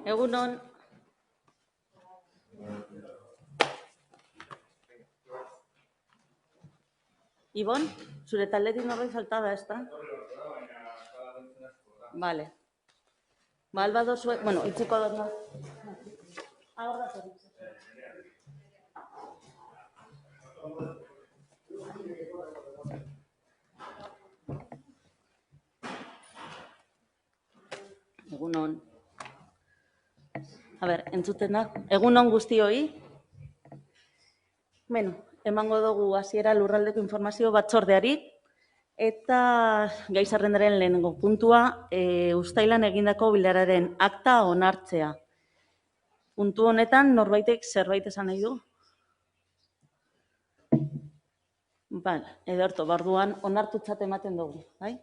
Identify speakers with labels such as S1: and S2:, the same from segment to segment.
S1: Egunon. Ibon, zure taldetik norbait falta da, ezta? Vale. Ba, alba dozue... Bueno, itziko dut, no? Ahora da zer. Egunon. A ber, entzuten da. Egunon guztioi. Bueno, emango dugu hasiera lurraldeko informazio batzordeari. Eta gai zerrendaren lehenengo puntua, uztailan egindako bileraren akta onartzea. Puntu honetan, norbaitek zerbait esan nahi du? Bale, ederto, barduan onartutzat ematen dugu, bai?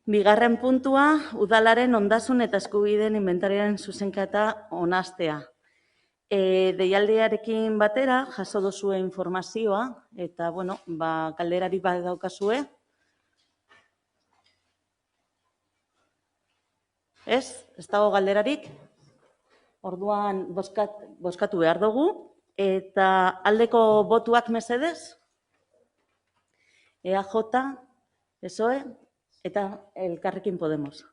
S1: Bigarren puntua, udalaren ondasun eta eskubideen inventariaren zuzenketa onastea. Deialdiarekin batera, jaso duzue informazioa, eta, bueno, galderari bat daukazue. Ez dago galderarik? Orduan, bozkatu behar dugu, eta aldeko botuak mesedez? EAJ, PSOE eta Elkarrekin Podemos.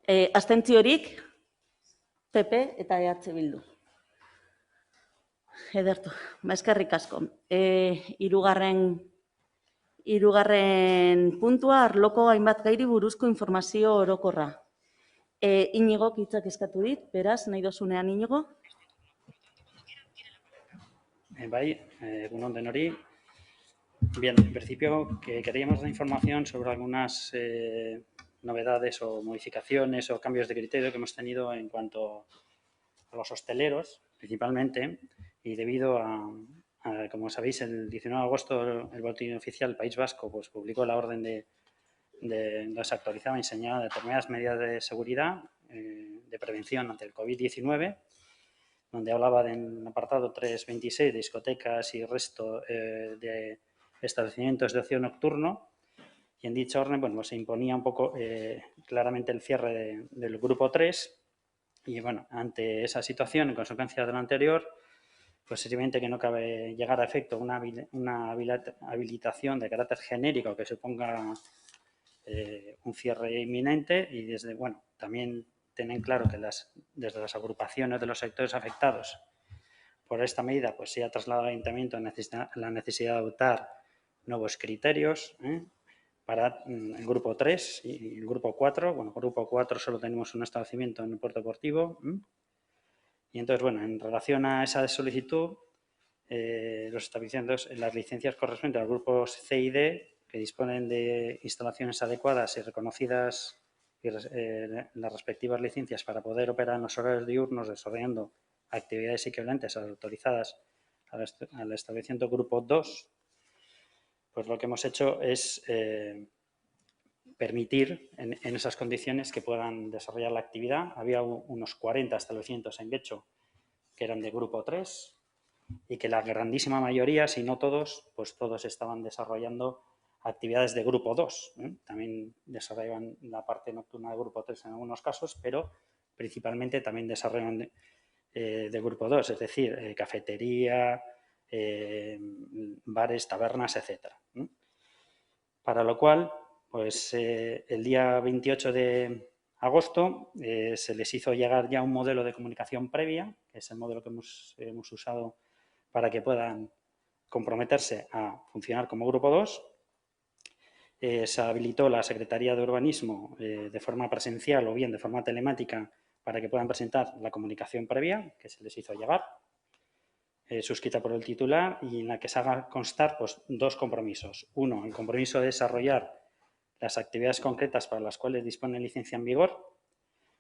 S1: Abstentziorik, PP eta EH Bildu. Ederto, eskerrik asko. Hirugarren puntua, arloko hainbat gairi buruzko informazio orokorra. Iñigok hitzak eskatu dit, beraz, nahi dozunean Iñigo?
S2: Bai, egunon denori. Bien, en principio queríamos dar información sobre algunas novedades o modificaciones o cambios de criterio que hemos tenido en cuanto a los hosteleros, principalmente, y debido a como sabéis, el 19 de agosto el Boletín Oficial País Vasco pues, publicó la orden de desactualizada y señalaba determinadas medidas de seguridad, de prevención ante el COVID-19, donde hablaba del apartado 326 de discotecas y resto de establecimientos de ocio nocturno, y en dicha orden bueno, se imponía un poco claramente el cierre del grupo 3, y bueno, ante esa situación, en consecuencia de lo anterior, pues es evidente que no cabe llegar a efecto una habilitación de carácter genérico que suponga un cierre inminente, y desde, bueno, también tienen claro que desde las agrupaciones de los sectores afectados por esta medida, pues se ha trasladado al Ayuntamiento la necesidad de adoptar nuevos criterios para el grupo 3 y el grupo 4. Bueno, el grupo 4 solo tenemos un establecimiento en el puerto deportivo. Y entonces, bueno, en relación a esa solicitud, los establecimientos, las licencias correspondientes al grupo C y D, que disponen de instalaciones adecuadas y reconocidas las respectivas licencias para poder operar en los horarios diurnos desarrollando actividades equivalentes a las autorizadas al establecimiento grupo 2, pues lo que hemos hecho es permitir en esas condiciones que puedan desarrollar la actividad. Había unos 40 establecimientos en Guecho que eran de grupo 3 y que la grandísima mayoría, si no todos, pues todos estaban desarrollando actividades de grupo 2. También desarrollaban la parte nocturna de grupo 3 en algunos casos, pero principalmente también desarrollan de grupo 2, es decir, cafetería, bares, tabernas, etc. Para lo cual, pues el día 28 de agosto se les hizo llegar ya un modelo de comunicación previa, que es el modelo que hemos usado para que puedan comprometerse a funcionar como grupo 2. Se habilitó la Secretaría de Urbanismo de forma presencial o bien de forma telemática para que puedan presentar la comunicación previa que se les hizo llegar, suscrita por el titular, y en la que se haga constar pues, dos compromisos. Uno, el compromiso de desarrollar las actividades concretas para las cuales dispone licencia en vigor,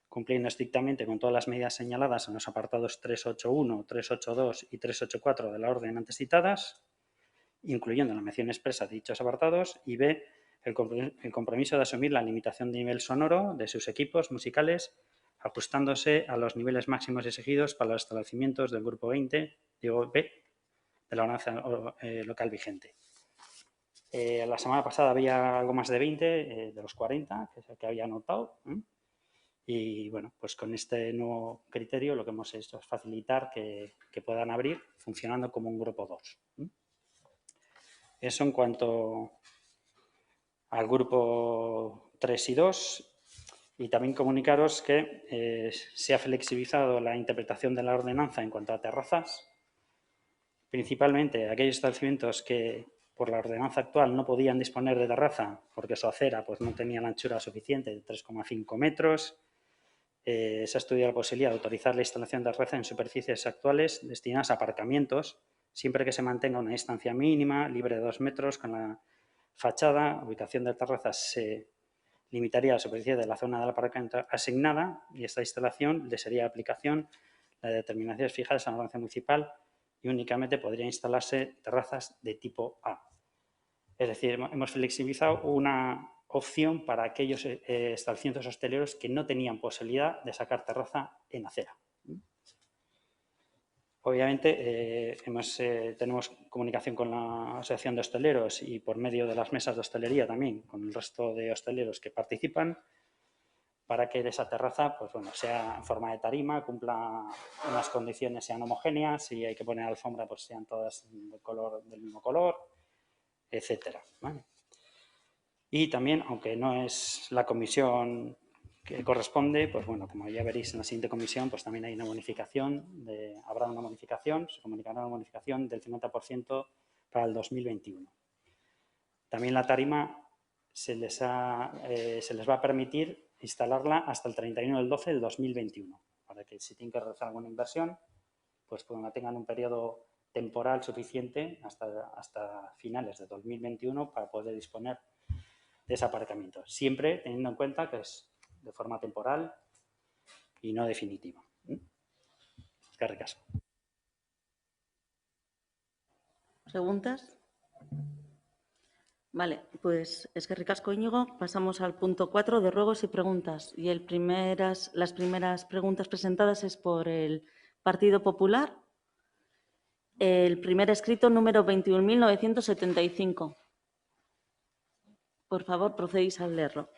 S2: cumpliendo estrictamente con todas las medidas señaladas en los apartados 381, 382 y 384 de la orden antes citadas, incluyendo la mención expresa de dichos apartados, y B, el compromiso de asumir la limitación de nivel sonoro de sus equipos musicales, ajustándose a los niveles máximos exigidos para los establecimientos del grupo 20, digo B, de la ordenanza local vigente. La semana pasada había algo más de 20 de los 40 que había anotado, Y bueno, pues con este nuevo criterio lo que hemos hecho es facilitar que puedan abrir funcionando como un grupo 2. Eso en cuanto al grupo 3 y 2. Y también comunicaros que se ha flexibilizado la interpretación de la ordenanza en cuanto a terrazas. Principalmente aquellos establecimientos que por la ordenanza actual no podían disponer de terraza porque su acera pues, no tenía la anchura suficiente de 3,5 metros. Se ha estudiado la posibilidad de autorizar la instalación de terraza en superficies actuales destinadas a aparcamientos, siempre que se mantenga una distancia mínima, libre de 2 metros, con la fachada. Ubicación de terrazas se limitaría a la superficie de la zona del aparcamiento asignada y esta instalación le sería de aplicación las determinaciones fijadas en la ordenanza municipal y únicamente podría instalarse terrazas de tipo A. Es decir, hemos flexibilizado una opción para aquellos establecimientos hosteleros que no tenían posibilidad de sacar terraza en acera. Obviamente, tenemos comunicación con la Asociación de Hosteleros y por medio de las mesas de hostelería también con el resto de hosteleros que participan para que esa terraza pues, bueno, sea en forma de tarima, cumpla unas condiciones, sean homogéneas, si hay que poner alfombra, pues sean todas del mismo color, etcétera. ¿Vale? Y también, aunque no es la comisión que corresponde, pues bueno, como ya veréis en la siguiente comisión, pues también hay una bonificación, habrá una bonificación, se comunicará una bonificación del 50% para el 2021. También la tarima se les va a permitir instalarla hasta el 31 del 12 del 2021, para que si tienen que realizar alguna inversión, pues tengan un periodo temporal suficiente hasta finales de 2021 para poder disponer de ese aparcamiento, siempre teniendo en cuenta que es de forma temporal y no definitiva. Eskerrik asko.
S1: ¿Preguntas? Vale, pues eskerrik asko, Íñigo. Pasamos al punto 4 de ruegos y preguntas. Y las primeras preguntas presentadas es por el Partido Popular. El primer escrito número 21.975. Por favor, procedéis a leerlo.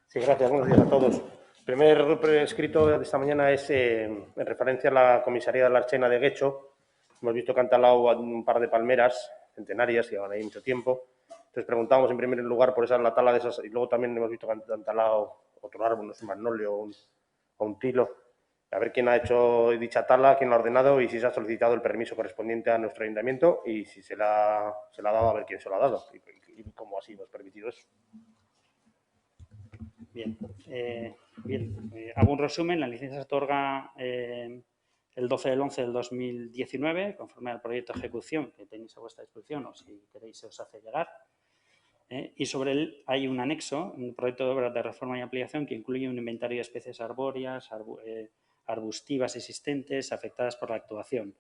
S3: Sí, gracias. Buenos días a todos. El primer escrito de esta mañana es en referencia a la comisaría de la Archena de Guecho. Hemos visto que han talado un par de palmeras centenarias, que llevan ahí mucho tiempo. Entonces preguntamos en primer lugar por la tala de esas, y luego también hemos visto que han talado otro árbol, no sé, un magnolio o un tilo. A ver quién ha hecho dicha tala, quién lo ha ordenado y si se ha solicitado el permiso correspondiente a nuestro ayuntamiento y si se le ha dado, a ver quién se lo ha dado y cómo ha sido permitido eso.
S2: Bien, hago un resumen. La licencia se otorga el 12 del 11 del 2019, conforme al proyecto de ejecución que tenéis a vuestra disposición o si queréis se os hace llegar. Y sobre él hay un anexo, un proyecto de obra de reforma y ampliación que incluye un inventario de especies arbóreas, arbustivas existentes afectadas por la actuación,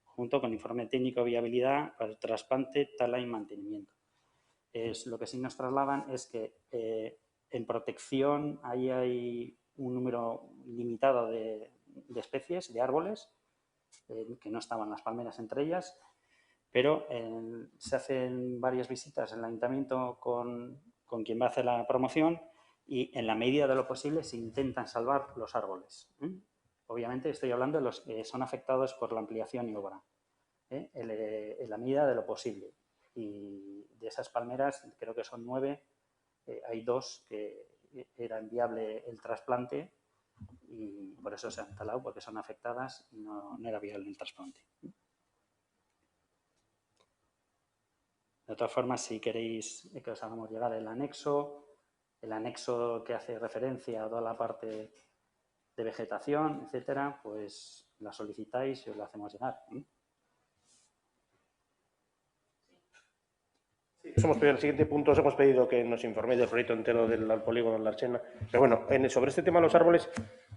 S2: junto con informe técnico de viabilidad para el trasplante, tala y mantenimiento. Lo que sí nos trasladan es que en protección ahí hay un número limitado de especies, de árboles, que no estaban las palmeras entre ellas, pero se hacen varias visitas en el ayuntamiento con quien va a hacer la promoción y en la medida de lo posible se intentan salvar los árboles. Obviamente estoy hablando de los que son afectados por la ampliación y obra, en la medida de lo posible. Y de esas palmeras, creo que son 9, hay 2 que era inviable el trasplante y por eso se han talado, porque son afectadas y no era viable el trasplante. De todas formas, si queréis que os hagamos llegar el anexo que hace referencia a toda la parte de vegetación, etcétera, pues la solicitáis y os la hacemos llegar.
S3: En el siguiente punto os hemos pedido que nos informéis del proyecto entero del polígono de la Archena. Pero bueno, sobre este tema de los árboles,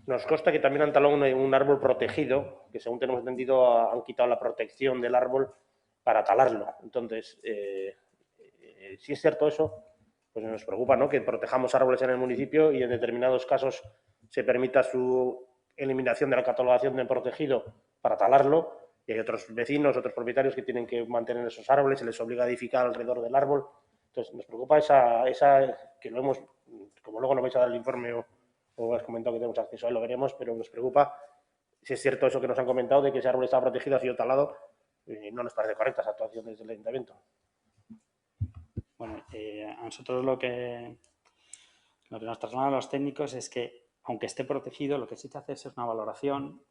S3: nos consta que también han talado un árbol protegido, que según tenemos entendido han quitado la protección del árbol para talarlo. Entonces, si es cierto eso, pues nos preocupa, ¿no?, que protejamos árboles en el municipio y en determinados casos se permita su eliminación de la catalogación de protegido para talarlo. Y hay otros vecinos, otros propietarios que tienen que mantener esos árboles, se les obliga a edificar alrededor del árbol. Entonces, nos preocupa esa que lo hemos, como luego nos vais a dar el informe o Como has comentado que tenemos acceso a él, lo veremos, pero nos preocupa si es cierto eso que nos han comentado de que ese árbol está protegido, ha sido talado. No nos parece correcta esa actuación desde el Ayuntamiento.
S2: Bueno, a nosotros lo que nos trasladan los técnicos es que, aunque esté protegido, lo que sí se hace es una valoración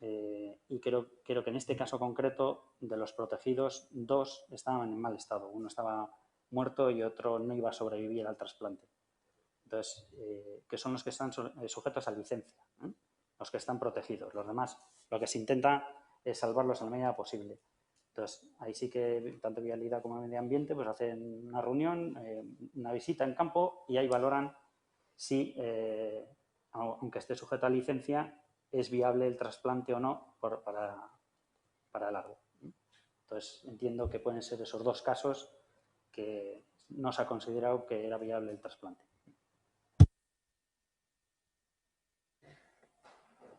S2: y creo que en este caso concreto, de los protegidos, 2 estaban en mal estado. Uno estaba muerto y otro no iba a sobrevivir al trasplante. Entonces, que son los que están sujetos a licencia, ¿eh? Los que están protegidos. Los demás, lo que se intenta es salvarlos en la medida posible. Entonces, ahí sí que tanto Vialidad como Medio Ambiente pues hacen una reunión, una visita en campo y ahí valoran si, aunque esté sujeto a licencia, es viable el trasplante o no para el árbol. Entonces, entiendo que pueden ser esos 2 casos que no se ha considerado que era viable el trasplante.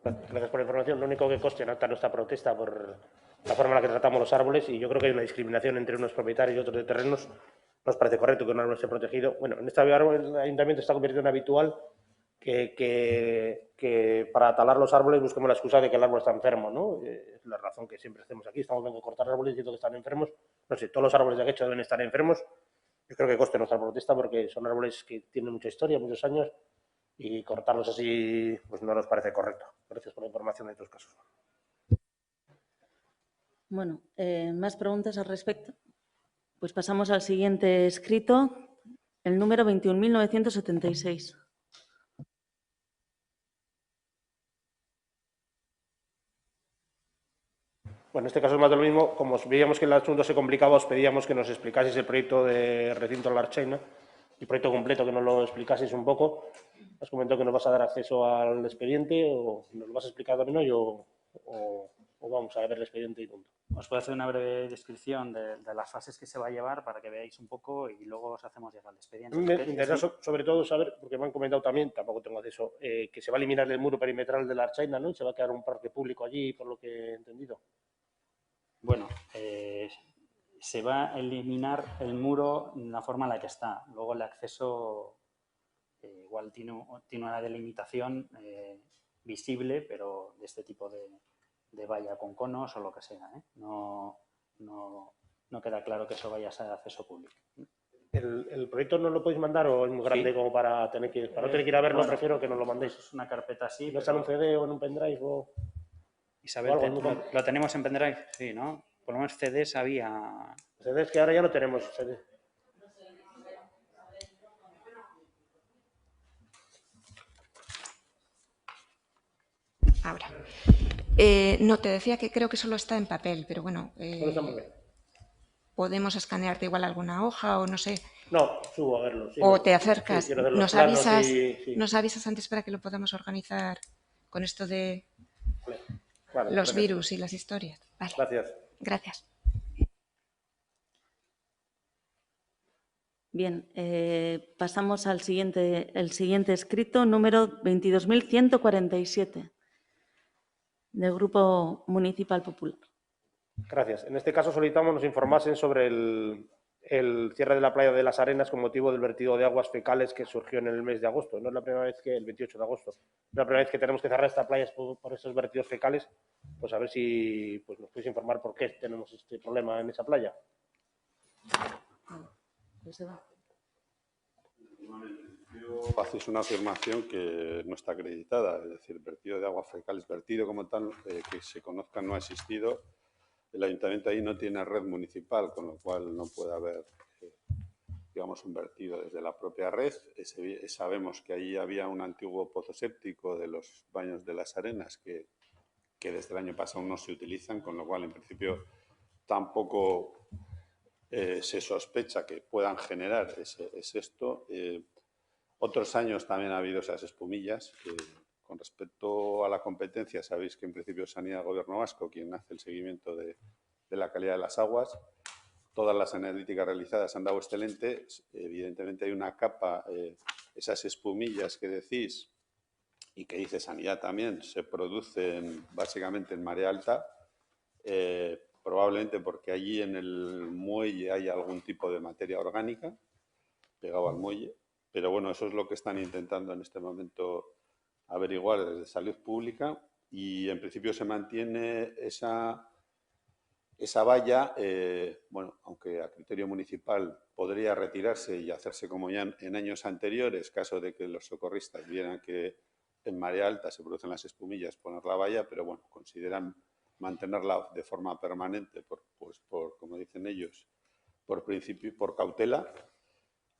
S3: Gracias por la información. Lo único que cuestiona nuestra protesta por la forma en la que tratamos los árboles, y yo creo que hay una discriminación entre unos propietarios y otros de terrenos. Nos parece correcto que un árbol esté protegido. Bueno, en este árbol el Ayuntamiento está convirtiendo en habitual que para talar los árboles busquemos la excusa de que el árbol está enfermo, ¿no? Es la razón que siempre hacemos aquí. Estamos viendo cortar árboles diciendo que están enfermos. No sé, todos los árboles de aquello deben estar enfermos. Yo creo que coste nuestra protesta porque son árboles que tienen mucha historia, muchos años, y cortarlos así pues no nos parece correcto. Gracias por la información de estos casos.
S1: Bueno, ¿más preguntas al respecto? Pues pasamos al siguiente escrito, el número 21.976.
S3: Bueno, en este caso es más de lo mismo. Como veíamos que el asunto se complicaba, os pedíamos que nos explicaseis el proyecto de recinto Larcheina, el proyecto completo, que nos lo explicaseis un poco. Has comentado que nos vas a dar acceso al expediente, o nos lo vas a explicar también hoy, o vamos a ver el expediente y punto.
S2: Os puedo hacer una breve descripción de las fases que se va a llevar para que veáis un poco y luego os hacemos llegar el expediente.
S3: Me interesa sobre todo saber, porque me han comentado también, tampoco tengo acceso, que se va a eliminar el muro perimetral de la Larcheina, ¿no? Y se va a quedar un parque público allí, por lo que he entendido.
S2: Bueno, se va a eliminar el muro en la forma en la que está. Luego el acceso igual tiene una delimitación visible, pero de este tipo de valla con conos o lo que sea, ¿eh? No queda claro que eso vaya a ser acceso público.
S3: ¿El proyecto no lo podéis mandar o es muy grande como para no tener que ir a verlo? Bueno, prefiero que nos lo mandéis.
S2: Es una carpeta así.
S3: ¿No está en un CD o en un pendrive?
S2: Isabel, ¿lo tenemos en pendrive? Sí, ¿no? Por lo menos CDs había...
S3: CDs que ahora ya no tenemos. CD.
S4: Ahora. No, te decía que creo que solo está en papel, pero bueno...
S3: ¿Solo está en papel?
S4: Podemos escanearte igual alguna hoja o no sé.
S3: No, subo a verlo. Sí,
S4: o te acercas.
S3: Sí,
S4: nos avisas antes para que lo podamos organizar con esto de
S3: vale,
S4: los virus y las historias. Vale.
S3: Gracias.
S4: Gracias.
S1: Bien, pasamos al siguiente escrito, número 22.147, del Grupo Municipal Popular.
S3: Gracias. En este caso solicitamos nos informasen sobre el cierre de la playa de las Arenas con motivo del vertido de aguas fecales que surgió en el mes de agosto. No es la primera vez el 28 de agosto, es la primera vez que tenemos que cerrar esta playa por estos vertidos fecales. Pues a ver si nos podéis informar por qué tenemos este problema en esa playa.
S5: Hacéis una afirmación que no está acreditada, es decir, vertido de aguas fecales, vertido como tal, que se conozca, no ha existido. El ayuntamiento ahí no tiene red municipal, con lo cual no puede haber, digamos, un vertido desde la propia red. Sabemos que allí había un antiguo pozo séptico de los baños de las Arenas que desde el año pasado no se utilizan, con lo cual, en principio, tampoco se sospecha que puedan generar esto. Otros años también ha habido esas espumillas. Con respecto a la competencia, sabéis que en principio es Sanidad Gobierno Vasco quien hace el seguimiento de la calidad de las aguas. Todas las analíticas realizadas han dado excelente. Evidentemente hay una capa, esas espumillas que decís y que dice Sanidad también, se producen básicamente en marea alta, probablemente porque allí en el muelle hay algún tipo de materia orgánica pegado al muelle. Pero bueno, eso es lo que están intentando en este momento averiguar desde Salud Pública y en principio se mantiene esa valla, bueno, aunque a criterio municipal podría retirarse y hacerse como ya en años anteriores, caso de que los socorristas vieran que en marea alta se producen las espumillas, poner la valla, pero bueno, consideran mantenerla de forma permanente, como dicen ellos, por principio, por cautela,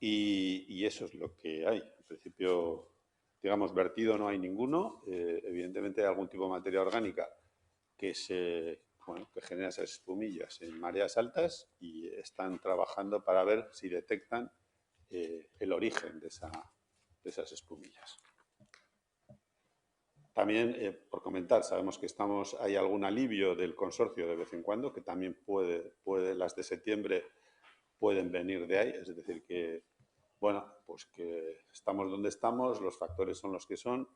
S5: y eso es lo que hay. En principio, digamos, vertido no hay ninguno. Evidentemente hay algún tipo de materia orgánica que genera esas espumillas en mareas altas y están trabajando para ver si detectan el origen de esas espumillas. También, por comentar, sabemos que hay algún alivio del consorcio de vez en cuando, que también las de septiembre pueden venir de ahí, es decir, que, bueno, pues que estamos donde estamos, los factores son los que son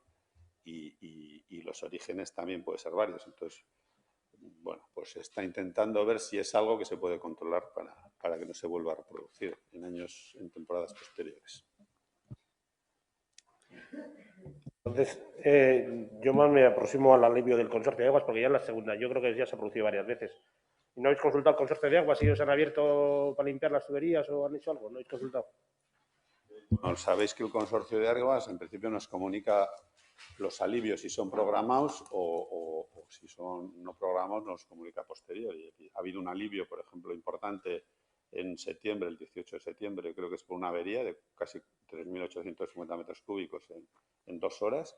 S5: y los orígenes también pueden ser varios. Entonces, bueno, pues se está intentando ver si es algo que se puede controlar para que no se vuelva a reproducir en temporadas posteriores.
S3: Entonces, yo más me aproximo al alivio del consorcio de aguas porque ya es la segunda. Yo creo que ya se ha producido varias veces. ¿Y no habéis consultado al consorcio de aguas si ellos han abierto para limpiar las tuberías o han hecho algo? ¿No habéis consultado?
S5: Bueno, sabéis que el consorcio de aguas en principio nos comunica los alivios si son programados o si son no programados nos comunica a posteriori. Ha habido un alivio, por ejemplo, importante en septiembre, el 18 de septiembre, creo que es por una avería de casi 3.850 metros cúbicos en 2 horas,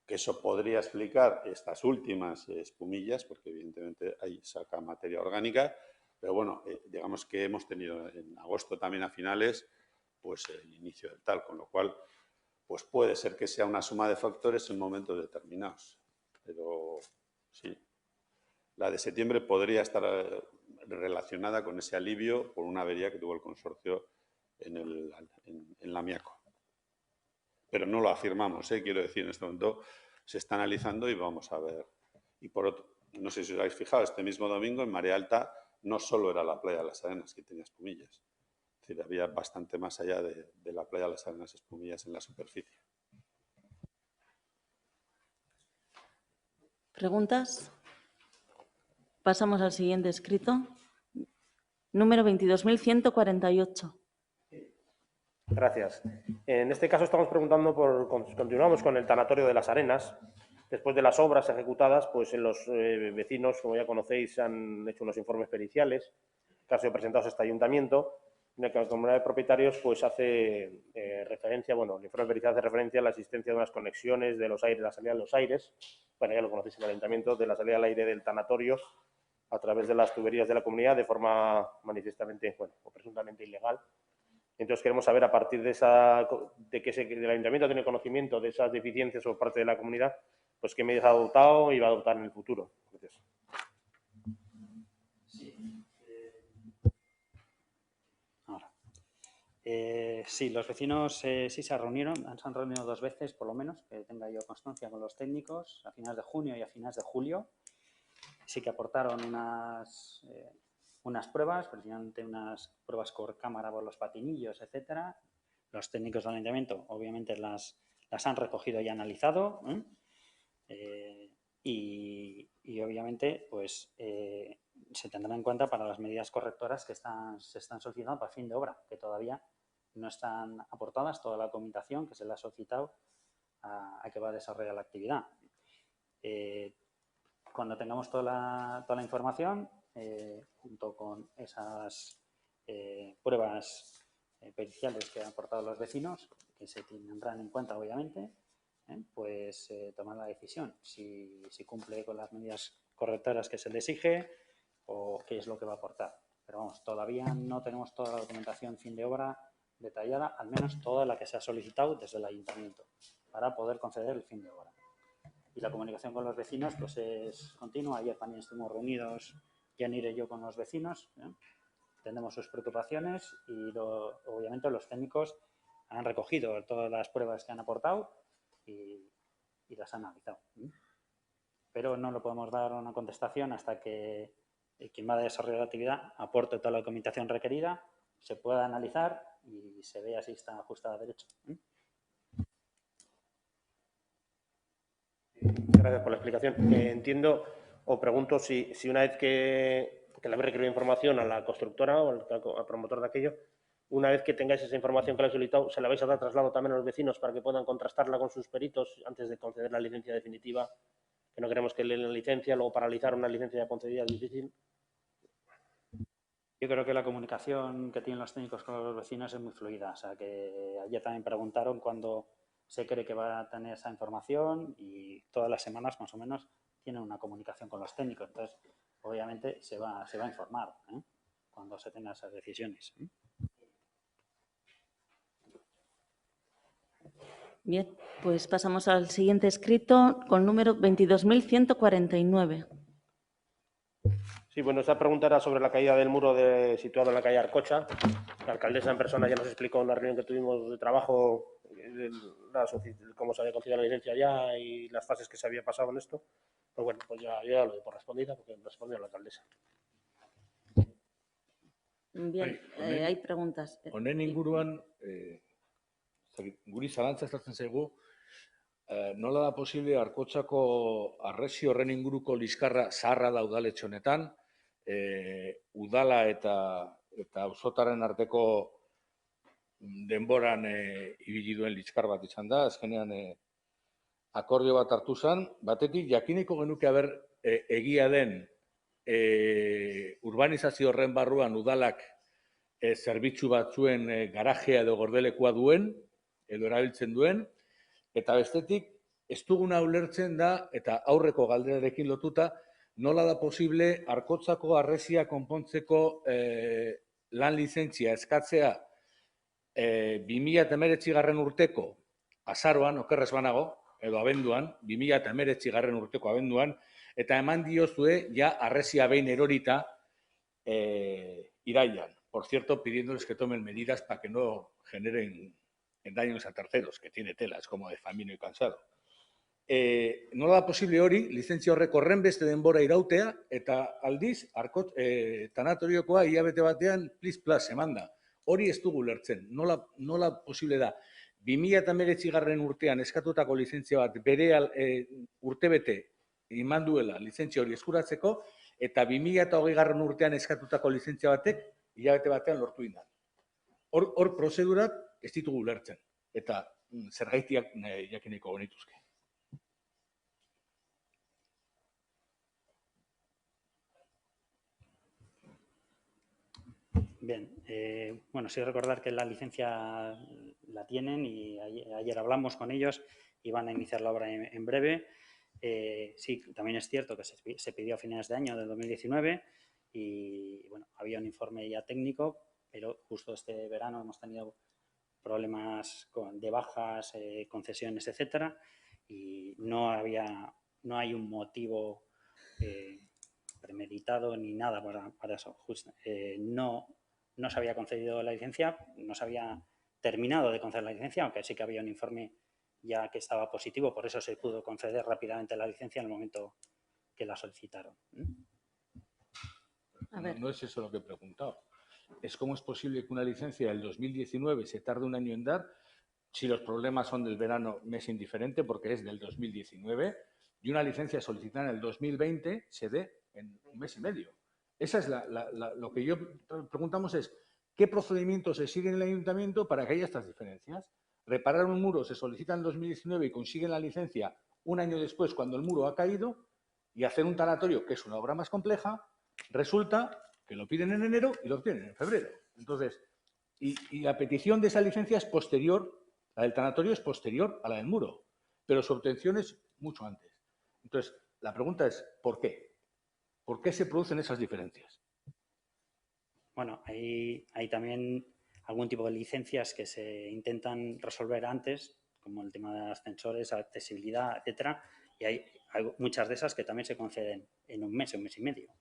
S5: que eso podría explicar estas últimas espumillas, porque evidentemente ahí saca materia orgánica, pero bueno, digamos que hemos tenido en agosto también a finales, pues el inicio del tal, con lo cual pues puede ser que sea una suma de factores en momentos determinados. Pero sí, la de septiembre podría estar relacionada con ese alivio por una avería que tuvo el consorcio en Lamiaco. Pero no lo afirmamos, quiero decir, en este momento se está analizando y vamos a ver. Y por otro, no sé si os habéis fijado, este mismo domingo en marea alta no solo era la playa de las Arenas que tenía espumillas. Es decir, había bastante más allá de la playa de las Arenas espumillas en la superficie.
S1: ¿Preguntas? Pasamos al siguiente escrito. Número 22.148.
S3: Gracias. En este caso estamos preguntando continuamos con el tanatorio de las Arenas. Después de las obras ejecutadas, pues los vecinos, como ya conocéis, han hecho unos informes periciales que han sido presentados a este ayuntamiento, en el que la comunidad de propietarios pues hace referencia, bueno, el informe pericial hace referencia a la existencia de unas conexiones de los aires, la salida de los aires, bueno, ya lo conocéis en el ayuntamiento, de la salida al aire del tanatorio a través de las tuberías de la comunidad de forma manifiestamente, bueno, o presuntamente ilegal. Entonces queremos saber, a partir de que el ayuntamiento tiene conocimiento de esas deficiencias por parte de la comunidad, pues qué medidas ha adoptado y va a adoptar en el futuro. Gracias.
S2: Sí, los vecinos sí se han reunido 2 veces por lo menos, que tenga yo constancia, con los técnicos, a finales de junio y a finales de julio. Sí que aportaron unas pruebas, precisamente unas pruebas con cámara por los patinillos, etcétera. Los técnicos del ayuntamiento obviamente las han recogido y analizado, y obviamente pues se tendrán en cuenta para las medidas correctoras que se están solicitando para fin de obra, que todavía no están aportadas toda la documentación que se le ha solicitado a que va a desarrollar la actividad. Cuando tengamos toda la información, junto con esas pruebas periciales que han aportado los vecinos, que se tendrán en cuenta obviamente, pues tomar la decisión si cumple con las medidas correctoras que se le exige o qué es lo que va a aportar. Pero vamos, todavía no tenemos toda la documentación fin de obra detallada, al menos toda la que se ha solicitado desde el ayuntamiento, para poder conceder el fin de obra. Y la comunicación con los vecinos pues es continua. Ayer también estuvimos reunidos, Yanir y yo, con los vecinos, entendemos sus preocupaciones y obviamente los técnicos han recogido todas las pruebas que han aportado y las han analizado. Pero no le podemos dar una contestación hasta que quien va a desarrollar la actividad aporte toda la documentación requerida, se pueda analizar y se vea si está ajustada a derecho.
S3: Gracias por la explicación. Entiendo o pregunto si una vez que le habéis requerido información a la constructora o al promotor de aquello, una vez que tengáis esa información que le habéis solicitado, ¿se la vais a dar traslado también a los vecinos para que puedan contrastarla con sus peritos antes de conceder la licencia definitiva? Que no queremos que le den la licencia, luego paralizar una licencia ya concedida es difícil.
S2: Yo creo que la comunicación que tienen los técnicos con los vecinos es muy fluida. O sea, que ayer también preguntaron cuándo se cree que va a tener esa información y todas las semanas más o menos tienen una comunicación con los técnicos. Entonces, obviamente, se va a informar cuando se tengan esas decisiones.
S1: Bien, pues pasamos al siguiente escrito con número 22.149.
S3: Sí, bueno, esta pregunta era sobre la caída del muro situado en la calle Arcocha. La alcaldesa en persona ya nos explicó en la reunión que tuvimos de trabajo cómo se había concedido la licencia ya y las fases que se había pasado en esto. Pues bueno, pues ya lo doy por respondida porque respondió la alcaldesa.
S1: Bien, hay preguntas.
S6: Honen inguruan, guri zalantza estatzen zaigu, nola da posible Arkotxako arresi horren inguruko liskarra zaharra da udaletxe honetan, udala eta auzotaren arteko denboran ibili duen liskar bat izan da, azkenean akordio bat hartu zen, batetik jakiniko genuke haber egia den urbanizazio horren barruan udalak zerbitzu batzuen garajea edo gordelekua duen, edo erabiltzen duen, eta bestetik, ez duguna ulertzen da, eta aurreko galderarekin lotuta, nola da posible Arkotxako arresia konpontzeko lan lizentzia eskatzea 2019 urteko azaroan, okerrez banago, edo abenduan, 2019 urteko abenduan, eta eman diozue ja arresia behin erorita irailan. Por cierto, pidiéndoles que tomen medidas para que no generen daños a terceros, que tiene tela, es como de Famino y Cansado. Nola da posible hori, lizentzia horrek horren beste denbora irautea, eta aldiz, tanatoriokoa hilabete batean plis-plas eman da. Hori ez dugu lertzen. Nola posible da? 2019 urtean eskatutako lizentzia bat bere urtebete iman duela lizentzia hori eskuratzeko, eta 2020 urtean eskatutako lizentzia batek hilabete batean lortu indan. Hor prozedurak ez ditugu lertzen, eta zergaitiak jakineko genituzke.
S2: Bien, bueno, sí recordar que la licencia la tienen y ayer hablamos con ellos y van a iniciar la obra en breve. Sí, también es cierto que se pidió a finales de año del 2019 y bueno, había un informe ya técnico, pero justo este verano hemos tenido problemas de bajas, concesiones, etcétera, y no hay un motivo premeditado ni nada para eso. Justo, no se había concedido la licencia, no se había terminado de conceder la licencia, aunque sí que había un informe ya que estaba positivo, por eso se pudo conceder rápidamente la licencia en el momento que la solicitaron.
S1: A ver.
S6: No es eso lo que he preguntado. Es cómo es posible que una licencia del 2019 se tarde un año en dar, si los problemas son del verano, me es indiferente porque es del 2019, y una licencia solicitada en el 2020 se dé en un mes y medio. Esa es lo que yo preguntamos es, ¿qué procedimiento se sigue en el ayuntamiento para que haya estas diferencias? Reparar un muro se solicita en 2019 y consiguen la licencia un año después cuando el muro ha caído, y hacer un tanatorio, que es una obra más compleja, resulta que lo piden en enero y lo obtienen en febrero. Entonces, y la petición de esa licencia es posterior, la del tanatorio es posterior a la del muro, pero su obtención es mucho antes. Entonces, la pregunta es, ¿por qué? ¿Por qué se producen esas diferencias?
S2: Bueno, hay también algún tipo de licencias que se intentan resolver antes, como el tema de ascensores, accesibilidad, etcétera, y hay muchas de esas que también se conceden en un mes y medio.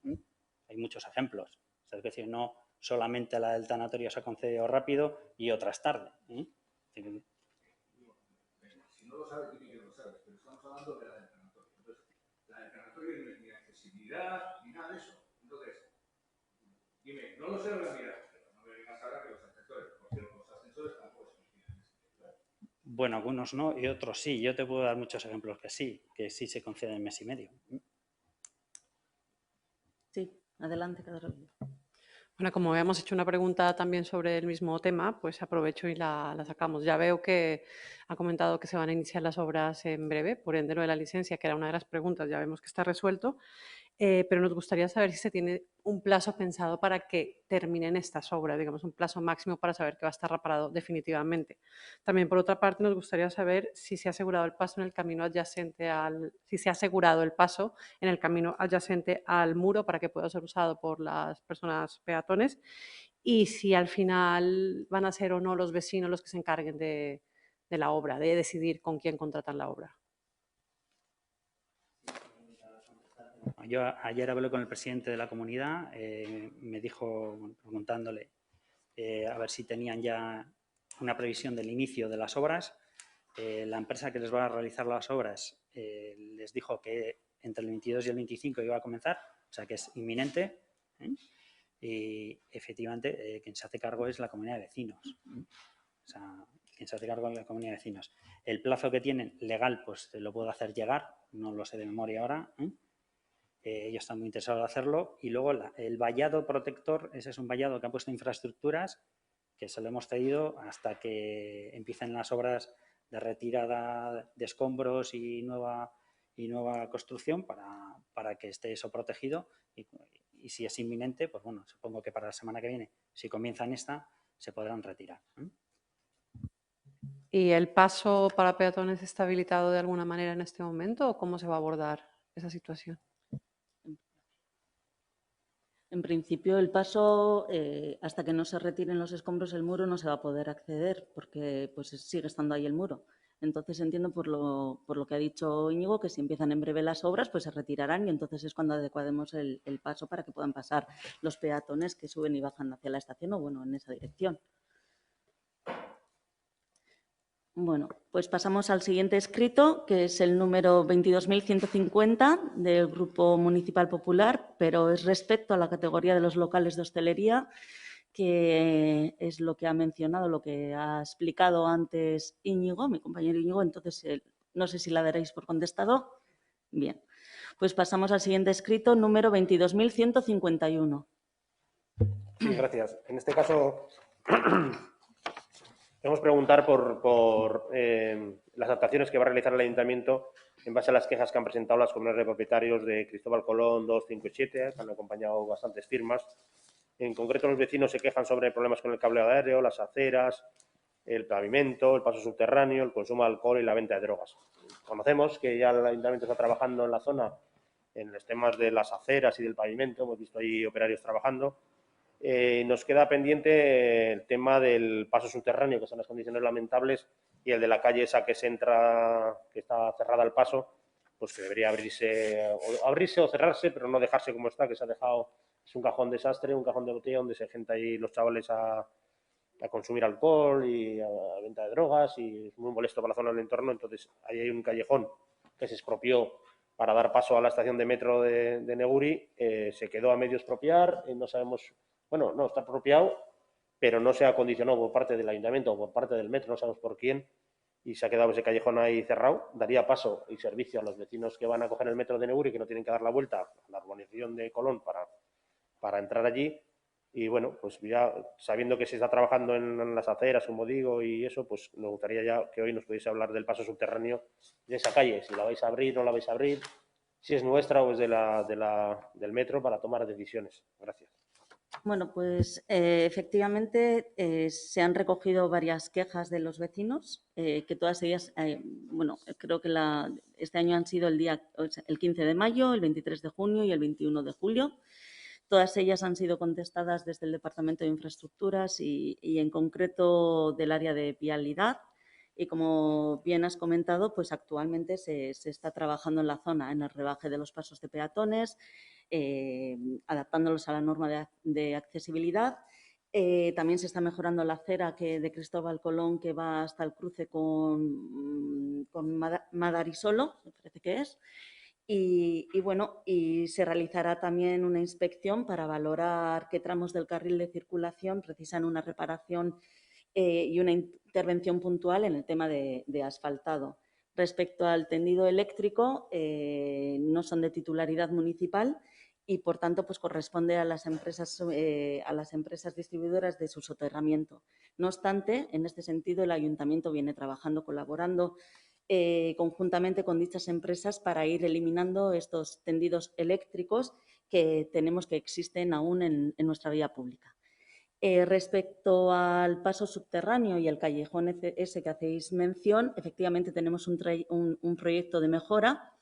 S2: Hay muchos ejemplos. O sea, es decir, no solamente la del tanatorio se ha concedido rápido y otras tarde.
S6: Si no lo sabes, dime que lo sabes, pero estamos hablando de la del tanatorio. Entonces, la del tanatorio no es ni accesibilidad ni nada de eso. Entonces, dime, no lo sé, lo voy a mirar, pero no me digas ahora que los ascensores, por cierto, los ascensores tampoco se conceden.
S2: Bueno, algunos no y otros sí. Yo te puedo dar muchos ejemplos que sí se conceden mes y medio.
S1: Sí, adelante, Carolina.
S7: Bueno, como habíamos hecho una pregunta también sobre el mismo tema, pues aprovecho y la sacamos. Ya veo que ha comentado que se van a iniciar las obras en breve, por ende lo de la licencia, que era una de las preguntas, ya vemos que está resuelto. Pero nos gustaría saber si se tiene un plazo pensado para que terminen estas obras, digamos, un plazo máximo para saber que va a estar reparado definitivamente. También, por otra parte, nos gustaría saber si se ha asegurado el paso en el camino adyacente si se ha asegurado el paso en el camino adyacente al muro para que pueda ser usado por las personas peatones y si al final van a ser o no los vecinos los que se encarguen de la obra, de decidir con quién contratan la obra.
S2: Yo ayer hablé con el presidente de la comunidad, me dijo, preguntándole a ver si tenían ya una previsión del inicio de las obras. La empresa que les va a realizar las obras les dijo que entre el 22 y el 25 iba a comenzar, o sea que es inminente. Y efectivamente quien se hace cargo es la comunidad de vecinos. O sea, quien se hace cargo es la comunidad de vecinos. El plazo que tienen legal, pues te lo puedo hacer llegar, no lo sé de memoria ahora. Ellos están muy interesados en hacerlo. Y luego el vallado protector, ese es un vallado que ha puesto Infraestructuras, que se lo hemos cedido hasta que empiecen las obras de retirada de escombros y nueva construcción para que esté eso protegido. Y si es inminente, pues bueno, supongo que para la semana que viene, si comienzan esta, se podrán retirar.
S7: ¿Y el paso para peatones está habilitado de alguna manera en este momento o cómo se va a abordar esa situación?
S1: En principio, el paso, hasta que no se retiren los escombros, el muro no se va a poder acceder porque pues, sigue estando ahí el muro. Entonces, entiendo por lo que ha dicho Íñigo que si empiezan en breve las obras, pues se retirarán y entonces es cuando adecuaremos el paso para que puedan pasar los peatones que suben y bajan hacia la estación o, bueno, en esa dirección. Bueno, pues pasamos al siguiente escrito, que es el número 22.150 del Grupo Municipal Popular, pero es respecto a la categoría de los locales de hostelería, que es lo que ha mencionado, lo que ha explicado antes Íñigo, mi compañero Íñigo, entonces no sé si la daréis por contestado. Bien, pues pasamos al siguiente escrito, número 22.151.
S3: Sí, gracias. En este caso, queremos preguntar por las adaptaciones que va a realizar el Ayuntamiento en base a las quejas que han presentado las comunidades de propietarios de Cristóbal Colón 2, 5 y 7, que han acompañado bastantes firmas. En concreto, los vecinos se quejan sobre problemas con el cable aéreo, las aceras, el pavimento, el paso subterráneo, el consumo de alcohol y la venta de drogas. Conocemos que ya el Ayuntamiento está trabajando en la zona en los temas de las aceras y del pavimento, hemos visto ahí operarios trabajando. Nos queda pendiente el tema del paso subterráneo, que son las condiciones lamentables, y el de la calle esa que se entra, que está cerrada al paso, pues que debería abrirse o cerrarse, pero no dejarse como está, que se ha dejado, es un cajón desastre, un cajón de botella donde se gente ahí los chavales a consumir alcohol y a venta de drogas, y es muy molesto para la zona del entorno. Entonces ahí hay un callejón que se expropió para dar paso a la estación de metro de Neguri, se quedó a medio expropiar, no sabemos, bueno, no, está expropiado, pero no se ha acondicionado por parte del ayuntamiento o por parte del metro, no sabemos por quién, y se ha quedado ese callejón ahí cerrado. Daría paso y servicio a los vecinos que van a coger el metro de Neguri, que no tienen que dar la vuelta a la urbanización de Colón para entrar allí. Y bueno, pues ya sabiendo que se está trabajando en las aceras, como digo, y eso, pues nos gustaría ya que hoy nos pudiese hablar del paso subterráneo de esa calle, si la vais a abrir o no la vais a abrir, si es nuestra o es del metro, para tomar decisiones. Gracias.
S1: Bueno, pues efectivamente se han recogido varias quejas de los vecinos, que todas ellas, bueno, creo que este año han sido el 15 de mayo, el 23 de junio y el 21 de julio. Todas ellas han sido contestadas desde el Departamento de Infraestructuras y en concreto del área de vialidad. Y como bien has comentado, pues actualmente se está trabajando en la zona en el rebaje de los pasos de peatones, adaptándolos a la norma de accesibilidad. También se está mejorando la acera de Cristóbal Colón, que va hasta el cruce con Madarisolo, me parece que es. Y bueno, y se realizará también una inspección para valorar qué tramos del carril de circulación precisan una reparación y una intervención puntual en el tema de asfaltado. Respecto al tendido eléctrico, no son de titularidad municipal y, por tanto, pues corresponde a las empresas distribuidoras de su soterramiento. No obstante, en este sentido, el Ayuntamiento viene trabajando, colaborando conjuntamente con dichas empresas para ir eliminando estos tendidos eléctricos que tenemos que existen aún en nuestra vía pública. Respecto al paso subterráneo y el callejón ese que hacéis mención, efectivamente tenemos un proyecto de mejora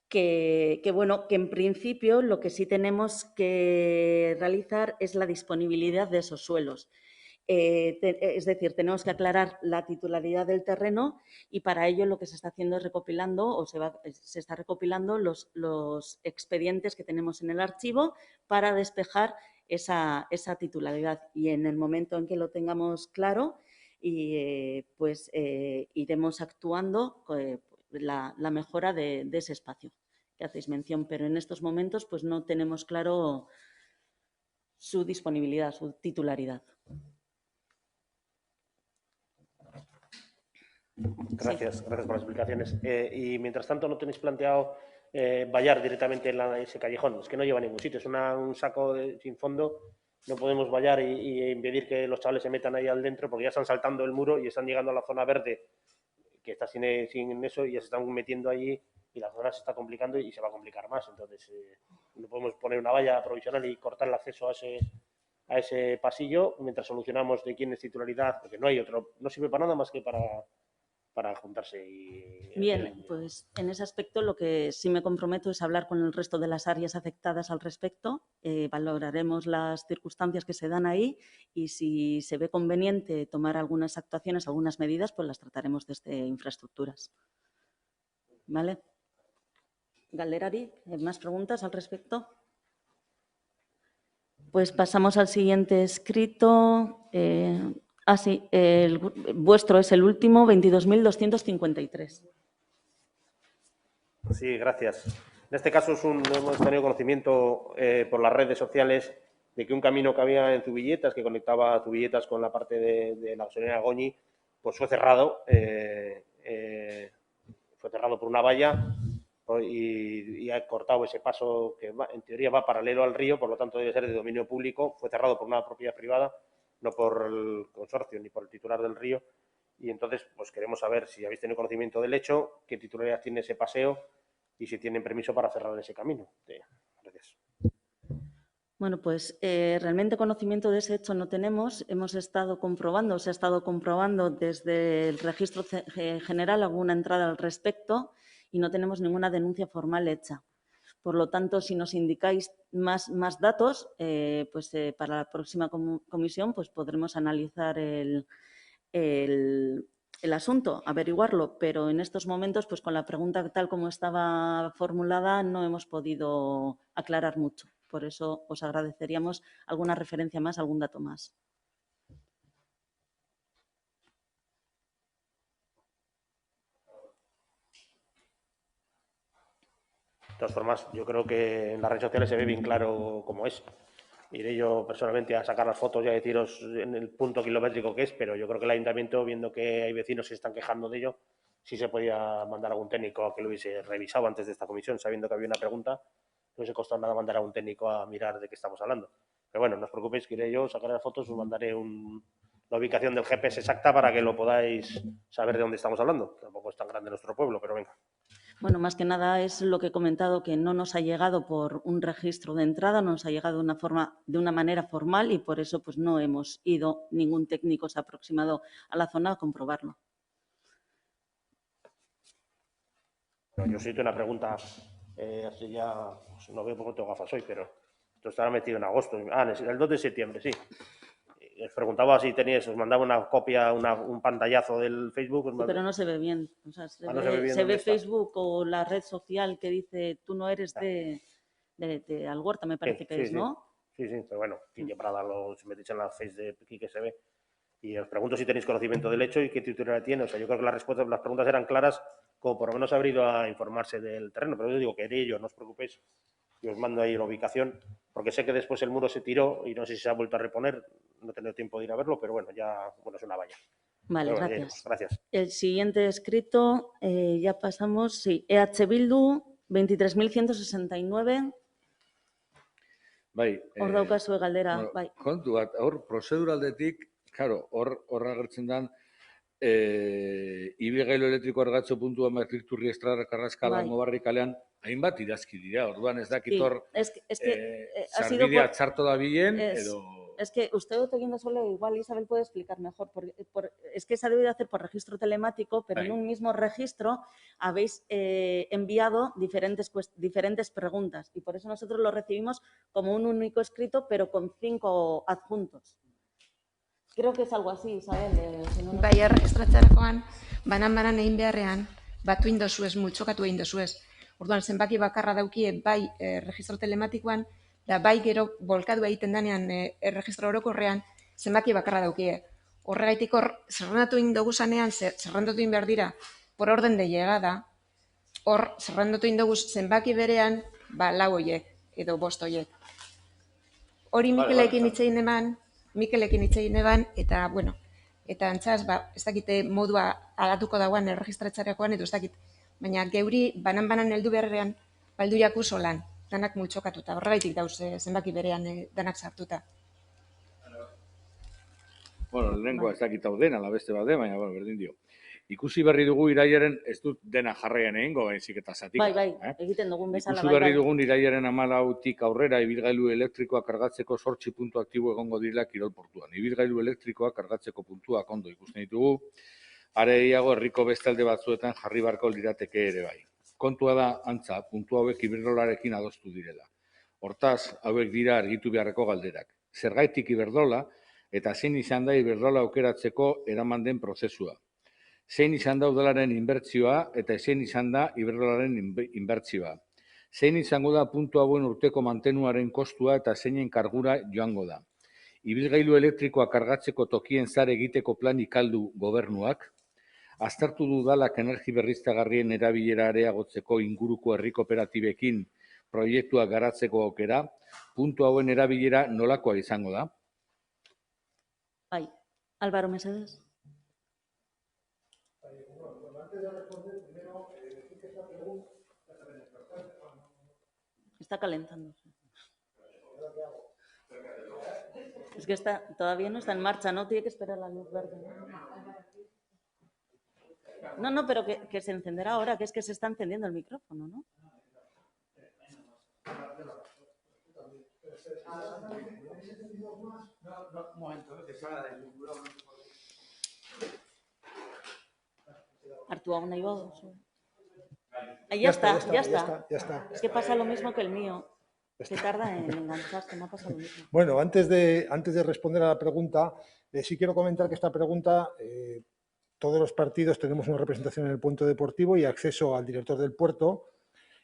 S1: que en principio lo que sí tenemos que realizar es la disponibilidad de esos suelos. Es decir, tenemos que aclarar la titularidad del terreno y para ello lo que se está haciendo es recopilando o se está recopilando los expedientes que tenemos en el archivo para despejar esa titularidad. Y en el momento en que lo tengamos claro, iremos actuando la mejora de ese espacio que hacéis mención. Pero en estos momentos pues no tenemos claro su disponibilidad, su titularidad.
S3: Gracias por las explicaciones. Y mientras tanto, ¿no tenéis planteado vallar directamente en ese callejón? Es que no lleva a ningún sitio, es un saco sin fondo. No podemos vallar y impedir que los chavales se metan ahí al dentro porque ya están saltando el muro y están llegando a la zona verde que está sin eso y ya se están metiendo allí y la zona se está complicando y se va a complicar más. Entonces, no podemos poner una valla provisional y cortar el acceso a ese pasillo mientras solucionamos de quién es titularidad, porque no hay otro, no sirve para nada más que para juntarse y...
S1: Bien, pues en ese aspecto lo que sí me comprometo es hablar con el resto de las áreas afectadas al respecto. Valoraremos las circunstancias que se dan ahí y si se ve conveniente tomar algunas actuaciones, algunas medidas, pues las trataremos desde infraestructuras. ¿Vale? Galderari, ¿más preguntas al respecto? Pues pasamos al siguiente escrito. Sí, el vuestro es el último, 22.253.
S3: Sí, gracias. En este caso hemos tenido conocimiento por las redes sociales de que un camino que había en Zubilletas, que conectaba Zubilletas con la parte de la gasolinera Goñi, pues fue cerrado. Fue cerrado por una valla y ha cortado ese paso que en teoría va paralelo al río, por lo tanto debe ser de dominio público. Fue cerrado por una propiedad privada, no por el consorcio ni por el titular del río. Y entonces, pues queremos saber si habéis tenido conocimiento del hecho, qué titularidad tiene ese paseo y si tienen permiso para cerrar ese camino. Gracias.
S1: Bueno, pues realmente conocimiento de ese hecho no tenemos. Se ha estado comprobando desde el registro general alguna entrada al respecto y no tenemos ninguna denuncia formal hecha. Por lo tanto, si nos indicáis más datos, para la próxima comisión pues podremos analizar el asunto, averiguarlo, pero en estos momentos, pues con la pregunta tal como estaba formulada, no hemos podido aclarar mucho. Por eso os agradeceríamos alguna referencia más, algún dato más.
S3: De todas formas, yo creo que en las redes sociales se ve bien claro cómo es. Iré yo personalmente a sacar las fotos y a deciros en el punto kilométrico que es, pero yo creo que el ayuntamiento, viendo que hay vecinos que se están quejando de ello, sí se podía mandar a algún técnico a que lo hubiese revisado antes de esta comisión, sabiendo que había una pregunta. No hubiese costado nada mandar a un técnico a mirar de qué estamos hablando. Pero bueno, no os preocupéis, que iré yo, sacaré las fotos, os mandaré la ubicación del GPS exacta para que lo podáis saber de dónde estamos hablando. Tampoco es tan grande nuestro pueblo, pero venga.
S1: Bueno, más que nada es lo que he comentado, que no nos ha llegado por un registro de entrada, no nos ha llegado de una manera formal y por eso pues no hemos ido, ningún técnico se ha aproximado a la zona a comprobarlo.
S3: Yo sí tengo una pregunta, hace ya, pues no veo porque tengo gafas hoy, pero esto estará metido en agosto. El 2 de septiembre, sí. Os preguntaba si teníais, os mandaba una copia, un pantallazo del Facebook.
S1: Sí, pero no se ve bien. O sea,
S3: no se ve bien.
S1: Se ve Facebook o la red social que dice tú no eres de Algorta, me parece que es, ¿no?
S3: Sí, pero bueno, Quique Prada, si metéis en la face de Quique se ve. Y os pregunto si tenéis conocimiento del hecho y qué titularidad tiene. O sea, yo creo que las preguntas eran claras, como por lo menos haber ido a informarse del terreno. Pero yo digo que haré yo, no os preocupéis. Y os mando ahí la ubicación, porque sé que después el muro se tiró y no sé si se ha vuelto a reponer. no he tenido tiempo de ir a verlo, pero bueno, ya es una valla.
S1: Vale,
S3: Pero bueno, ya
S1: gracias.
S3: iremos. Gracias.
S1: El siguiente escrito, ya pasamos, sí, EH Bildu, 23.169.
S6: Bai.
S1: Hor daukazue galdera,
S6: Bueno,
S1: bai.
S6: kontu bat, hor prozeduraldetik, claro, hor agertzen dan, ibilgailu elektriko argatzo puntua Merriturri Estrada Carrascal
S1: Bai.
S6: Langobarri kalean, hainbat idazki dira, orduan ez dakit
S1: Sí,
S6: hor
S1: es que ha sido
S6: sarbidea
S1: por-
S6: txarto da bilen,
S1: Es,
S6: edo...
S1: es que usted teniendo solo, igual Isabel puede explicar mejor, es que se ha debido hacer por registro telemático, pero en
S6: Bai.
S1: un mismo registro habéis enviado diferentes preguntas y por eso nosotros lo recibimos como un único escrito, pero con 5 adjuntos. Creo que es algo así, Isabel. Si no, no-
S4: Bai, erregistratzerakoan, banan egin beharrean, batu indozuez, multxokatu egin dozuez. Orduan, zenbaki bakarra daukie bai registro telematikoan, da bai gero bolkadu egiten danean erregistro orokorrean, zenbaki bakarra daukie. Horregaitik hor, zerrendatu egin dugu zanean, zerrendatu egin behar dira, por orden de llegada, hor, zerrendatu egin dugu zenbaki berean, lau hoiek, edo 5 hoiek. Hori Mikelekin hitz egin eban, eta, bueno, eta antzaz, ez dakite modua alatuko dagoan erregistratzerakoan, edo ez dakit. Baina geuri banan heldu beharrean, baldu jaku solan, danak multxokatuta. Horregaitik dauz zenbaki berean danak sartuta.
S6: Bueno, lehenkoa ez dakit hau dena, la beste bat baina, bueno, berdin dio. Ikusi berri dugu irailaren, ez dut dena jarraian egingo, baizik eta zatika.
S1: Bai, egiten dugun bezala.
S6: Ikusi berri dugun irailaren 14tik aurrera ibilgailu elektrikoa kargatzeko 8 puntu aktibo egongo direla kirol portuan. Ibilgailu elektrikoa kargatzeko puntuak ondo ikusten ditugu, are gehiago herriko beste alde batzuetan jarri barko lirateke ere bai. Kontua da, antza, puntu hauek Iberdrolarekin adostu direla. Hortaz, hauek dira argitu beharreko galderak. Zergaitik Iberdrola eta zein izan da Iberdrola aukeratzeko eraman den prozesua. Zein izan da udalaren inbertsioa eta zein izan da Iberdrolaren inbertsioa. Zein izango da puntu hauen urteko mantenuaren kostua eta zeinen kargura joango da. Ibilgailu elektrikoa kargatzeko tokien zare egiteko planik aldu gobernuak. Aztertu du udalak energi berriztagarrien erabilera areagotzeko inguruko herri kooperatibekin proiektua garatzeko aukera. Puntu hauen erabilera nolakoa izango da?
S1: Bai. Álvaro Mesedes. Está calentándose. Es que todavía no está en marcha, ¿no? Tiene que esperar la luz verde. No, pero que se encenderá ahora, que es que se está encendiendo el micrófono, ¿no? Artúa una y dos. Ahí ya está. Es que pasa lo mismo que el mío. Que tarda en engancharse, no pasa lo mismo.
S8: Bueno, antes de responder a la pregunta, sí quiero comentar que esta pregunta, todos los partidos tenemos una representación en el puerto deportivo y acceso al director del puerto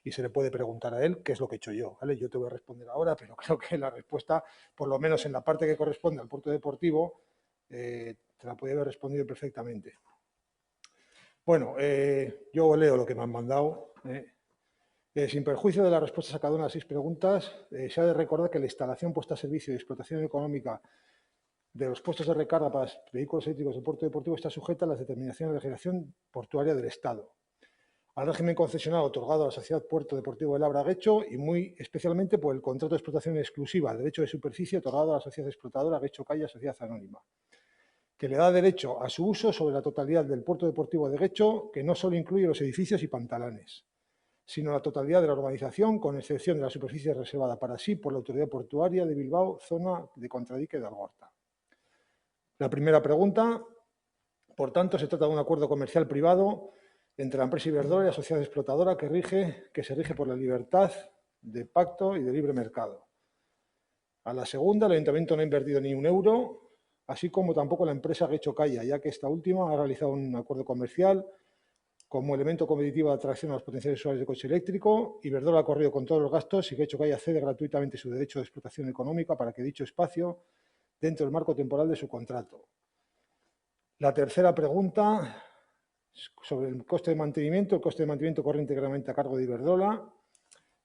S8: y se le puede preguntar a él qué es lo que he hecho yo, ¿vale? Yo te voy a responder ahora, pero creo que la respuesta, por lo menos en la parte que corresponde al puerto deportivo, te la puede haber respondido perfectamente. Bueno, yo leo lo que me han mandado. Sin perjuicio de la respuesta a cada una de las 6 preguntas, se ha de recordar que la instalación puesta a servicio de explotación económica de los puestos de recarga para los vehículos eléctricos del puerto deportivo está sujeta a las determinaciones de legislación portuaria del Estado, al régimen concesional otorgado a la Sociedad Puerto Deportivo de Labra-Guecho y muy especialmente por el contrato de explotación exclusiva, derecho de superficie otorgado a la Sociedad Explotadora Guecho Calla Sociedad Anónima, que le da derecho a su uso sobre la totalidad del puerto deportivo de Guecho, que no solo incluye los edificios y pantalanes, sino la totalidad de la urbanización, con excepción de la superficie reservada para sí por la Autoridad Portuaria de Bilbao, zona de Contradique de Algorta. La primera pregunta, por tanto, se trata de un acuerdo comercial privado entre la empresa Iberdrola y la sociedad explotadora que se rige por la libertad de pacto y de libre mercado. A la segunda, el Ayuntamiento no ha invertido ni un euro, así como tampoco la empresa Guecho Calla, ya que esta última ha realizado un acuerdo comercial como elemento competitivo de atracción a los potenciales usuarios de coche eléctrico. Iberdrola ha corrido con todos los gastos y Guecho Calla cede gratuitamente su derecho de explotación económica para que dicho espacio dentro del marco temporal de su contrato. La tercera pregunta, sobre el coste de mantenimiento. El coste de mantenimiento corre íntegramente a cargo de Iberdrola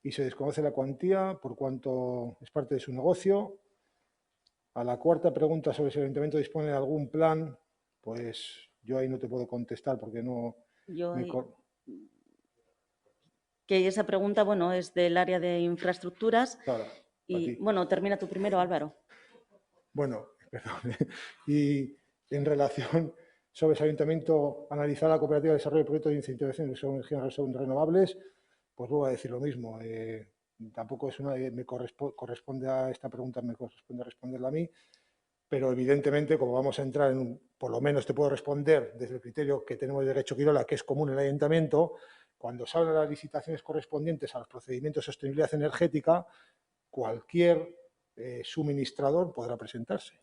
S8: y se desconoce la cuantía por cuanto es parte de su negocio. A la cuarta pregunta sobre si el Ayuntamiento dispone de algún plan, pues yo ahí no te puedo contestar porque no...
S1: Yo
S8: me
S1: ahí-
S8: cor-
S1: que esa pregunta, bueno, es del área de infraestructuras.
S8: Claro, a
S1: Y,
S8: ti.
S1: bueno, termina tú primero, Álvaro.
S8: Bueno, perdón. Y en relación sobre ese ayuntamiento analizar la cooperativa de desarrollo de proyectos de incentivación de energías renovables, pues vuelvo a decir lo mismo. Tampoco es me corresponde a esta pregunta, me corresponde responderla a mí, pero evidentemente, como vamos a entrar por lo menos te puedo responder desde el criterio que tenemos de derecho Quirola, que es común en el ayuntamiento, cuando se hablan las licitaciones correspondientes a los procedimientos de sostenibilidad energética, cualquier suministrador podrá presentarse.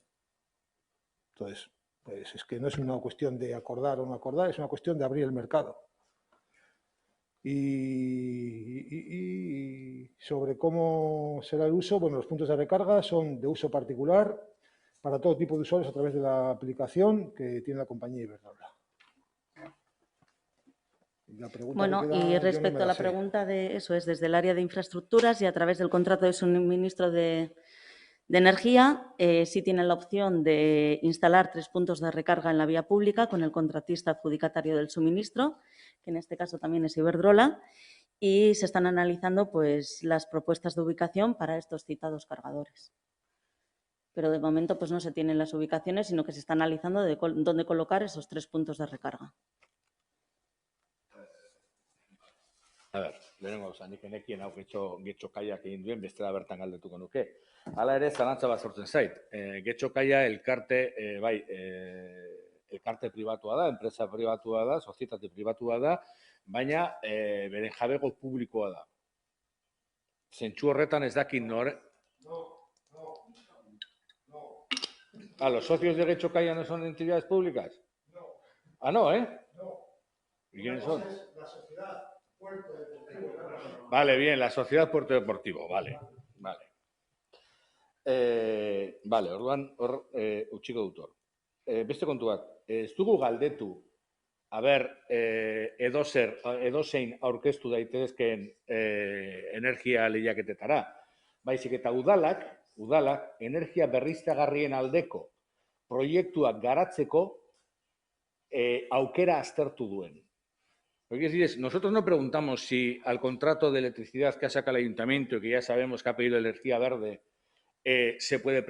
S8: Entonces, pues es que no es una cuestión de acordar o no acordar, es una cuestión de abrir el mercado. Y sobre cómo será el uso, bueno, los puntos de recarga son de uso particular para todo tipo de usuarios a través de la aplicación que tiene la compañía Iberdrola.
S1: Bueno, y respecto a la pregunta de eso, es desde el área de infraestructuras y a través del contrato de suministro de energía, sí tienen la opción de instalar 3 puntos de recarga en la vía pública con el contratista adjudicatario del suministro, que en este caso también es Iberdrola, y se están analizando pues, las propuestas de ubicación para estos citados cargadores. Pero de momento pues, no se tienen las ubicaciones, sino que se está analizando dónde colocar esos 3 puntos de recarga.
S6: A ber, lehenengo gauza, nik enekien hau getxokaiak egin duen, bestela bertan galdetuko nuke. Hala ere, zalantza bat sortzen zait. Getxokaia elkarte pribatua da, enpresa pribatua da, sozietate pribatua da, baina beren jabego publikoa da. Zentzu horretan ez dakit nore... ¿Los socios de Getxokaia no son entidades públicas? No. Ah, no, ¿eh? No. ¿Y quiénes son? La sociedad Puerto Deportivo. Vale, bien, la sociedad Puerto Deportivo, vale. Vale, orduan, utxiko dut hor. Beste kontu bat, ez dugu galdetu, edozein aurkeztu daitezkeen energia lehiaketetara. Baizik eta udalak energia berriztagarrien aldeko proiektuak garatzeko aukera aztertu duen. Nosotros no preguntamos si al contrato de electricidad que ha sacado el ayuntamiento y que ya sabemos que ha pedido energía verde se puede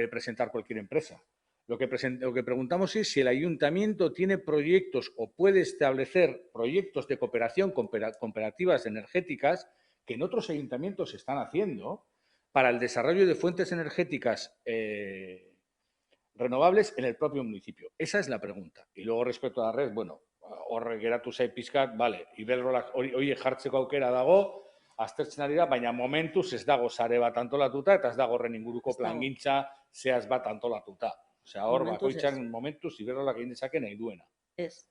S6: presentar cualquier empresa. Lo que preguntamos es si el ayuntamiento tiene proyectos o puede establecer proyectos de cooperación con cooperativas energéticas que en otros ayuntamientos se están haciendo para el desarrollo de fuentes energéticas renovables en el propio municipio. Esa es la pregunta. Y luego respecto a la red, bueno, horrek geratu zait pizkat, bale, Iberdrolak hori jartzeko aukera dago, aztertzen ari da, baina momentuz ez dago sare bat antolatuta eta ez dago horren inguruko plangintza zehaz bat antolatuta. Osea, hor bakoitzak momentuz Iberdrolak egin dezake nahi duena.
S1: Ez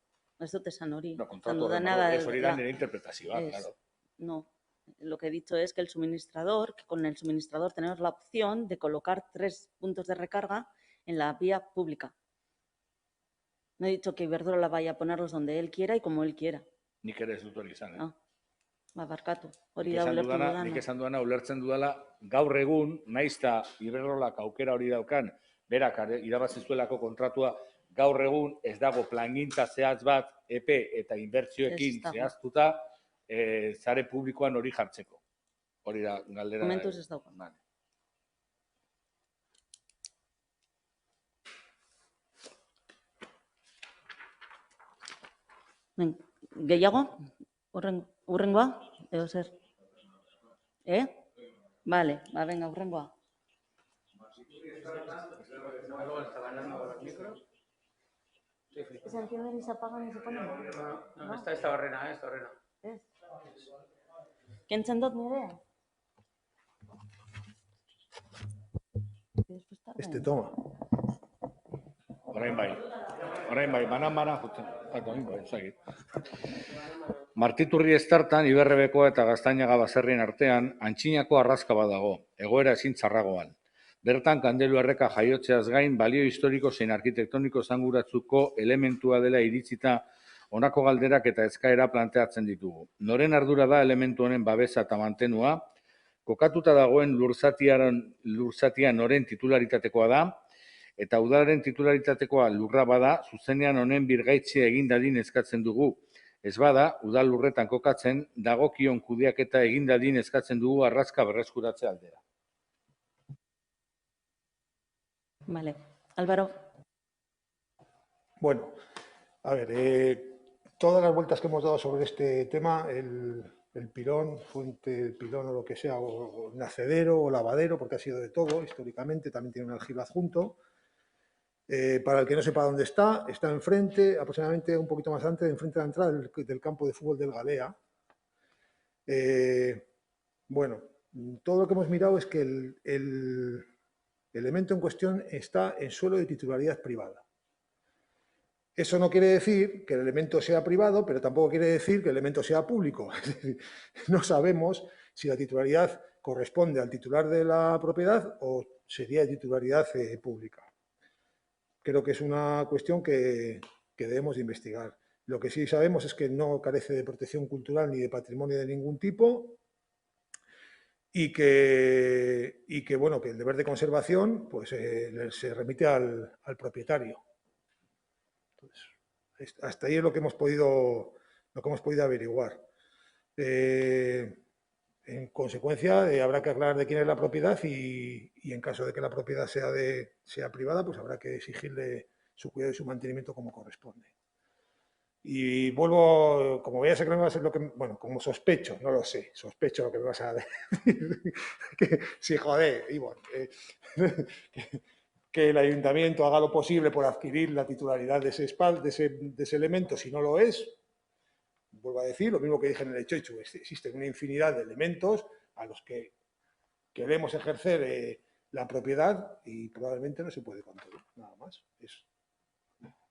S1: dut esan hori.
S6: No, kontratu ez hori da nire interpretazioa, claro.
S1: No, lo que he dicho es que el suministrador, que con el suministrador tenemos la opción de colocar 3 puntos de recarga en la vía pública. No he dicho que Iberdrola vaya a ponerlos donde él quiera y como él quiera.
S6: Nik ere ez dut hori izan,
S1: Barkatu, hori da ulertu dudana.
S6: Nik esan duana ulertzen dudala, gaur egun, naizta Iberdrolak aukera hori daukan, berak irabazizuelako kontratua, gaur egun ez dago plangintza zehaz bat, EP eta inbertsioekin zehaztuta, zare publikoan hori jartzeko. Hori da, galdera.
S1: Momentuz ez dauka. Gehiago? Urrengoa? Edo zer? Vale, venga, urrengoa. ¿Se encienden y se apagan y se ponen?
S9: No, esta barrena, esta barrena.
S1: Kentzen dut nire?
S8: Toma.
S6: Orain bai, banan jutzen. Martiturri estartan, Iberrebekoa eta Gaztainaga baserrien artean, antxinako arrazka bat dago, egoera ezin txarragoan. Bertan, Kandelu Erreka jaiotzeaz gain, balio historiko zein arkitektoniko zanguratzuko elementua dela iritzita honako galderak eta eskaera planteatzen ditugu. Noren ardura da elementu honen babesa eta mantenua, Kokatuta dagoen lurzatia noren titularitatekoa da, eta udalaren titularitatekoa lurra bada, zuzenean honen birgaitzea egin dadin eskatzen dugu. Ez bada, udal lurretan kokatzen, dagokion kudeaketa egin dadin eskatzen dugu arrazka berreskuratze aldera.
S1: Vale. Álvaro.
S8: Bueno, a ver, todas las vueltas que hemos dado sobre este tema, el pilón, fuente, el pilón o lo que sea, o nacedero o lavadero, porque ha sido de todo históricamente, también tiene un aljibe adjunto. Para el que no sepa dónde está enfrente, aproximadamente un poquito más antes, enfrente de la entrada del campo de fútbol del Galea. Bueno, todo lo que hemos mirado es que el elemento en cuestión está en suelo de titularidad privada. Eso no quiere decir que el elemento sea privado, pero tampoco quiere decir que el elemento sea público. Es decir, no sabemos si la titularidad corresponde al titular de la propiedad o sería de titularidad pública. Creo que es una cuestión que debemos de investigar. Lo que sí sabemos es que no carece de protección cultural ni de patrimonio de ningún tipo y que bueno, que el deber de conservación pues, se remite al propietario. Entonces, hasta ahí es lo que hemos podido averiguar. En consecuencia, habrá que aclarar de quién es la propiedad y en caso de que la propiedad sea privada, pues habrá que exigirle su cuidado y su mantenimiento como corresponde. Y vuelvo, como veis, que no me va a ser lo que, bueno, como sospecho, no lo sé, sospecho lo que me vas a decir, que sí, joder, Ivonne, que el ayuntamiento haga lo posible por adquirir la titularidad de ese elemento, si no lo es. Vuelvo a decir lo mismo que dije en el Echoichu, existen una infinidad de elementos a los que queremos ejercer la propiedad y probablemente no se puede con todo, nada más.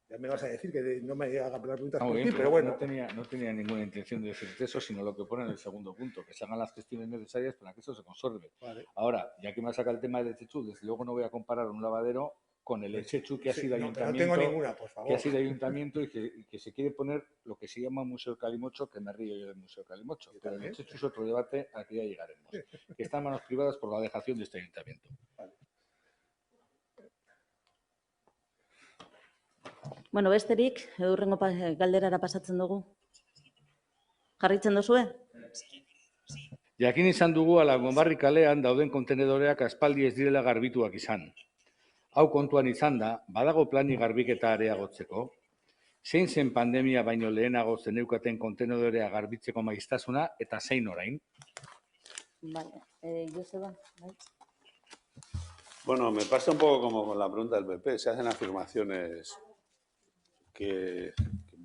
S8: Ya me vas a decir que no me haga preguntas por ti, pero bueno.
S6: No tenía ninguna intención de decirte eso, sino lo que pone en el segundo punto, que se hagan las gestiones necesarias para que eso se conserve.
S8: Vale.
S6: Ahora, ya que me ha sacado el tema del Echechu, desde luego no voy a comparar un lavadero con el Echechu que ha sido ayuntamiento.
S8: No tengo ninguna, por favor.
S6: Que ha sido ayuntamiento y que se quiere poner lo que se llama Museo Calimocho, que me río yo del Museo Calimocho. Pero el Echechu es otro debate al que ya llegaremos. Que está en manos privadas por la dejación de este ayuntamiento.
S8: Vale.
S1: Bueno, besterik, edurrengo galderara pasatzen dugu. Jarritzen duzue?
S6: Jakin izan dugu Alangobarri kalean dauden kontenedoreak aspaldi ez direla garbituak izan. Hau kontuan izan da, badago plani garbiketa areagotzeko, zein zen pandemia baino lehenago zeneukaten kontenedorea garbitzeko maiztasuna eta zein orain?
S1: Vale, Joseba, bai.
S5: Bueno, me pasa un poco como con la pregunta del PP. Se hacen afirmaciones que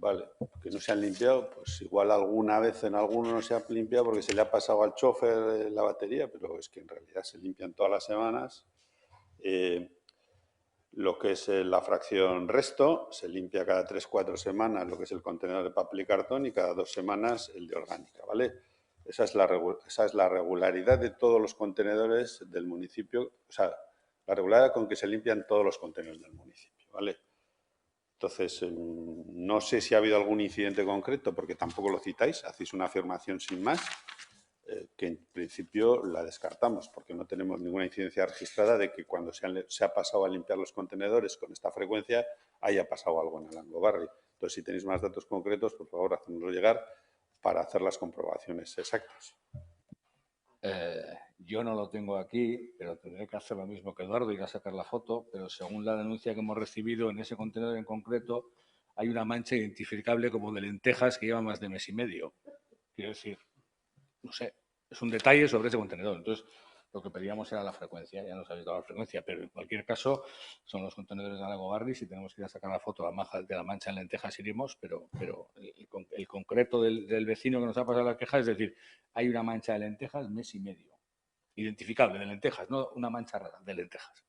S5: no se han limpiado, pues igual alguna vez en alguno no se ha limpiado porque se le ha pasado al chofer la batería, pero es que en realidad se limpian todas las semanas. Lo que es la fracción resto, se limpia cada 3-4 semanas lo que es el contenedor de papel y cartón y cada 2 semanas el de orgánica, ¿vale? Esa es la regularidad de todos los contenedores del municipio, o sea, la regularidad con que se limpian todos los contenedores del municipio, ¿vale? Entonces, no sé si ha habido algún incidente concreto, porque tampoco lo citáis, hacéis una afirmación sin más, que en principio la descartamos, porque no tenemos ninguna incidencia registrada de que cuando se ha pasado a limpiar los contenedores con esta frecuencia haya pasado algo en Alangobarri. Entonces, si tenéis más datos concretos, por favor, hacednoslo llegar para hacer las comprobaciones exactas.
S6: Yo no lo tengo aquí, pero tendré que hacer lo mismo que Eduardo, ir a sacar la foto, pero según la denuncia que hemos recibido en ese contenedor en concreto, hay una mancha identificable como de lentejas que lleva más de mes y medio. Quiero decir, no sé, es un detalle sobre ese contenedor. Entonces, lo que pedíamos era la frecuencia, ya nos habéis dado la frecuencia, pero en cualquier caso son los contenedores de Alangobarri. Si tenemos que ir a sacar la foto de la mancha en lentejas iremos, pero el concreto del vecino que nos ha pasado la queja es decir, hay una mancha de lentejas mes y medio, identificable de lentejas, no una mancha rara, de lentejas.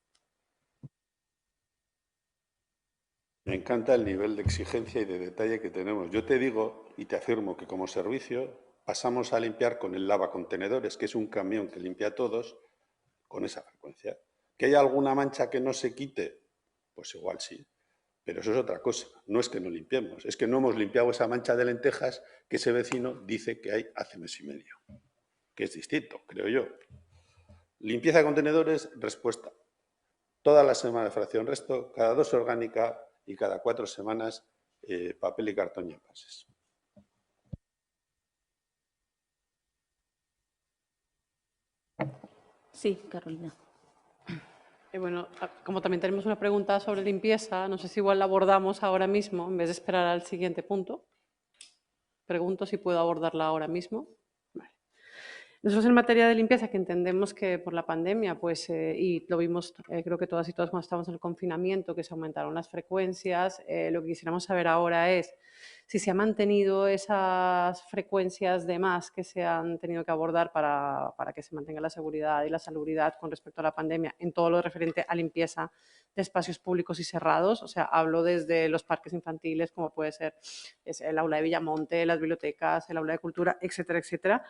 S5: Me encanta el nivel de exigencia y de detalle que tenemos. Yo te digo y te afirmo que como servicio pasamos a limpiar con el lavacontenedores, que es un camión que limpia todos, con esa frecuencia. ¿Que haya alguna mancha que no se quite? Pues igual sí. Pero eso es otra cosa. No es que no limpiemos, es que no hemos limpiado esa mancha de lentejas que ese vecino dice que hay hace mes y medio. Que es distinto, creo yo. Limpieza de contenedores, respuesta. Toda la semana fracción resto, cada 2 orgánica y cada 4 semanas papel y cartón y envases.
S1: Sí, Carolina.
S7: Bueno, como también tenemos una pregunta sobre limpieza, no sé si igual la abordamos ahora mismo en vez de esperar al siguiente punto. Pregunto si puedo abordarla ahora mismo. Vale. Nosotros en materia de limpieza, que entendemos que por la pandemia, pues, y lo vimos creo que todas y todos cuando estábamos en el confinamiento, que se aumentaron las frecuencias, lo que quisiéramos saber ahora es si se han mantenido esas frecuencias de más que se han tenido que abordar para que se mantenga la seguridad y la salubridad con respecto a la pandemia en todo lo referente a limpieza de espacios públicos y cerrados. O sea, hablo desde los parques infantiles, como puede ser el aula de Villamonte, las bibliotecas, el aula de cultura, etcétera, etcétera.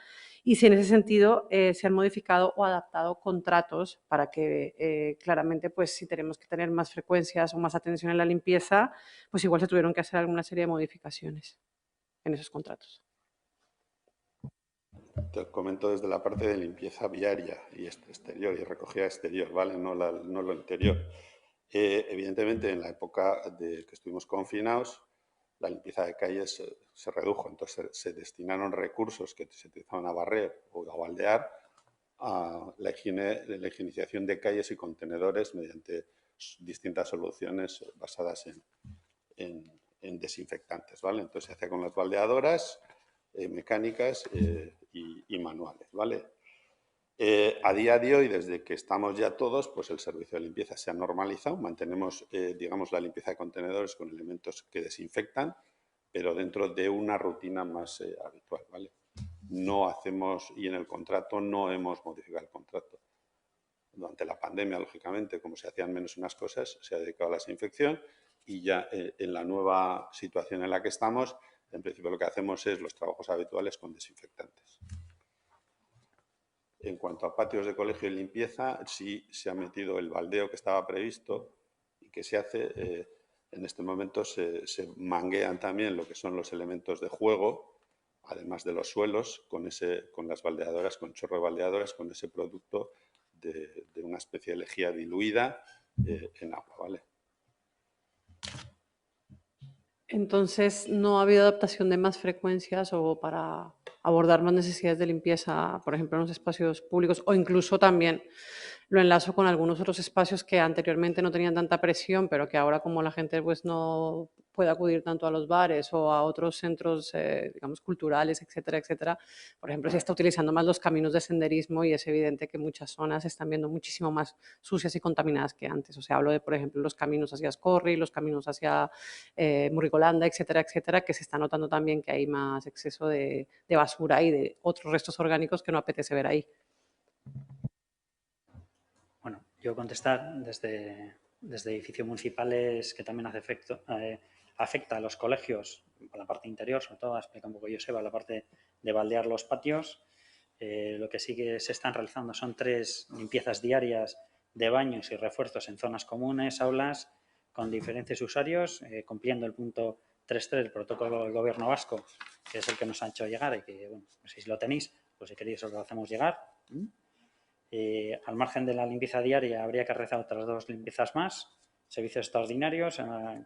S7: Y si en ese sentido se han modificado o adaptado contratos para que claramente, pues si tenemos que tener más frecuencias o más atención en la limpieza, pues igual se tuvieron que hacer alguna serie de modificaciones en esos contratos.
S5: Te comento desde la parte de limpieza viaria y exterior y recogida exterior, ¿vale? No lo interior. Evidentemente, en la época de que estuvimos confinados, la limpieza de calles se redujo, entonces se destinaron recursos que se utilizaban a barrer o a baldear a la higienización de calles y contenedores mediante distintas soluciones basadas en desinfectantes, ¿vale? Entonces se hacía con las baldeadoras mecánicas y manuales, ¿vale? A día de hoy, desde que estamos ya todos, pues el servicio de limpieza se ha normalizado. Mantenemos, digamos, la limpieza de contenedores con elementos que desinfectan, pero dentro de una rutina más habitual, ¿vale? No hacemos, y en el contrato no hemos modificado el contrato. Durante la pandemia, lógicamente, como se hacían menos unas cosas, se ha dedicado a la desinfección y ya en la nueva situación en la que estamos, en principio lo que hacemos es los trabajos habituales con desinfectantes. En cuanto a patios de colegio y limpieza, sí se ha metido el baldeo que estaba previsto y que se hace. En este momento se manguean también lo que son los elementos de juego, además de los suelos, con las baldeadoras, con chorro de baldeadoras, con ese producto de una especie de lejía diluida en agua, ¿vale?
S7: Entonces, ¿no ha habido adaptación de más frecuencias o para abordar más necesidades de limpieza, por ejemplo, en los espacios públicos o incluso también lo enlazo con algunos otros espacios que anteriormente no tenían tanta presión, pero que ahora como la gente pues no puede acudir tanto a los bares o a otros centros, digamos, culturales, etcétera, etcétera? Por ejemplo, se está utilizando más los caminos de senderismo y es evidente que muchas zonas se están viendo muchísimo más sucias y contaminadas que antes. O sea, hablo de, por ejemplo, los caminos hacia Ascorri, los caminos hacia Murricolanda, etcétera, etcétera, que se está notando también que hay más exceso de basura y de otros restos orgánicos que no apetece ver ahí.
S2: Bueno, yo contestar desde edificios municipales que también afecta a los colegios, a la parte interior, sobre todo, explica un poco Joseba, la parte de baldear los patios. Lo que sí que se están realizando son 3 limpiezas diarias de baños y refuerzos en zonas comunes, aulas, con diferentes usuarios, cumpliendo el punto 3.3 del protocolo del Gobierno vasco, que es el que nos ha hecho llegar y que, bueno, no sé si lo tenéis, pues si queréis os lo hacemos llegar. Al margen de la limpieza diaria, habría que realizar otras 2 limpiezas más, servicios extraordinarios,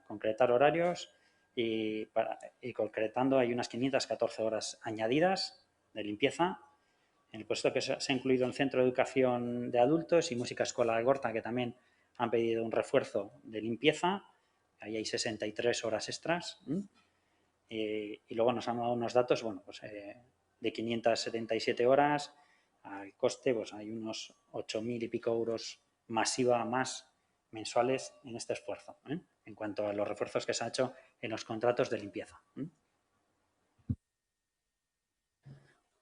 S2: concretar horarios y concretando hay unas 514 horas añadidas de limpieza. En el puesto que se ha incluido el Centro de Educación de Adultos y Música Escola de Gorta, que también han pedido un refuerzo de limpieza. Ahí hay 63 horas extras. Y luego nos han dado unos datos, bueno, pues de 577 horas. Al coste, pues hay unos 8.000 y pico euros masiva más mensuales en este esfuerzo, en cuanto a los refuerzos que se ha hecho en los contratos de limpieza.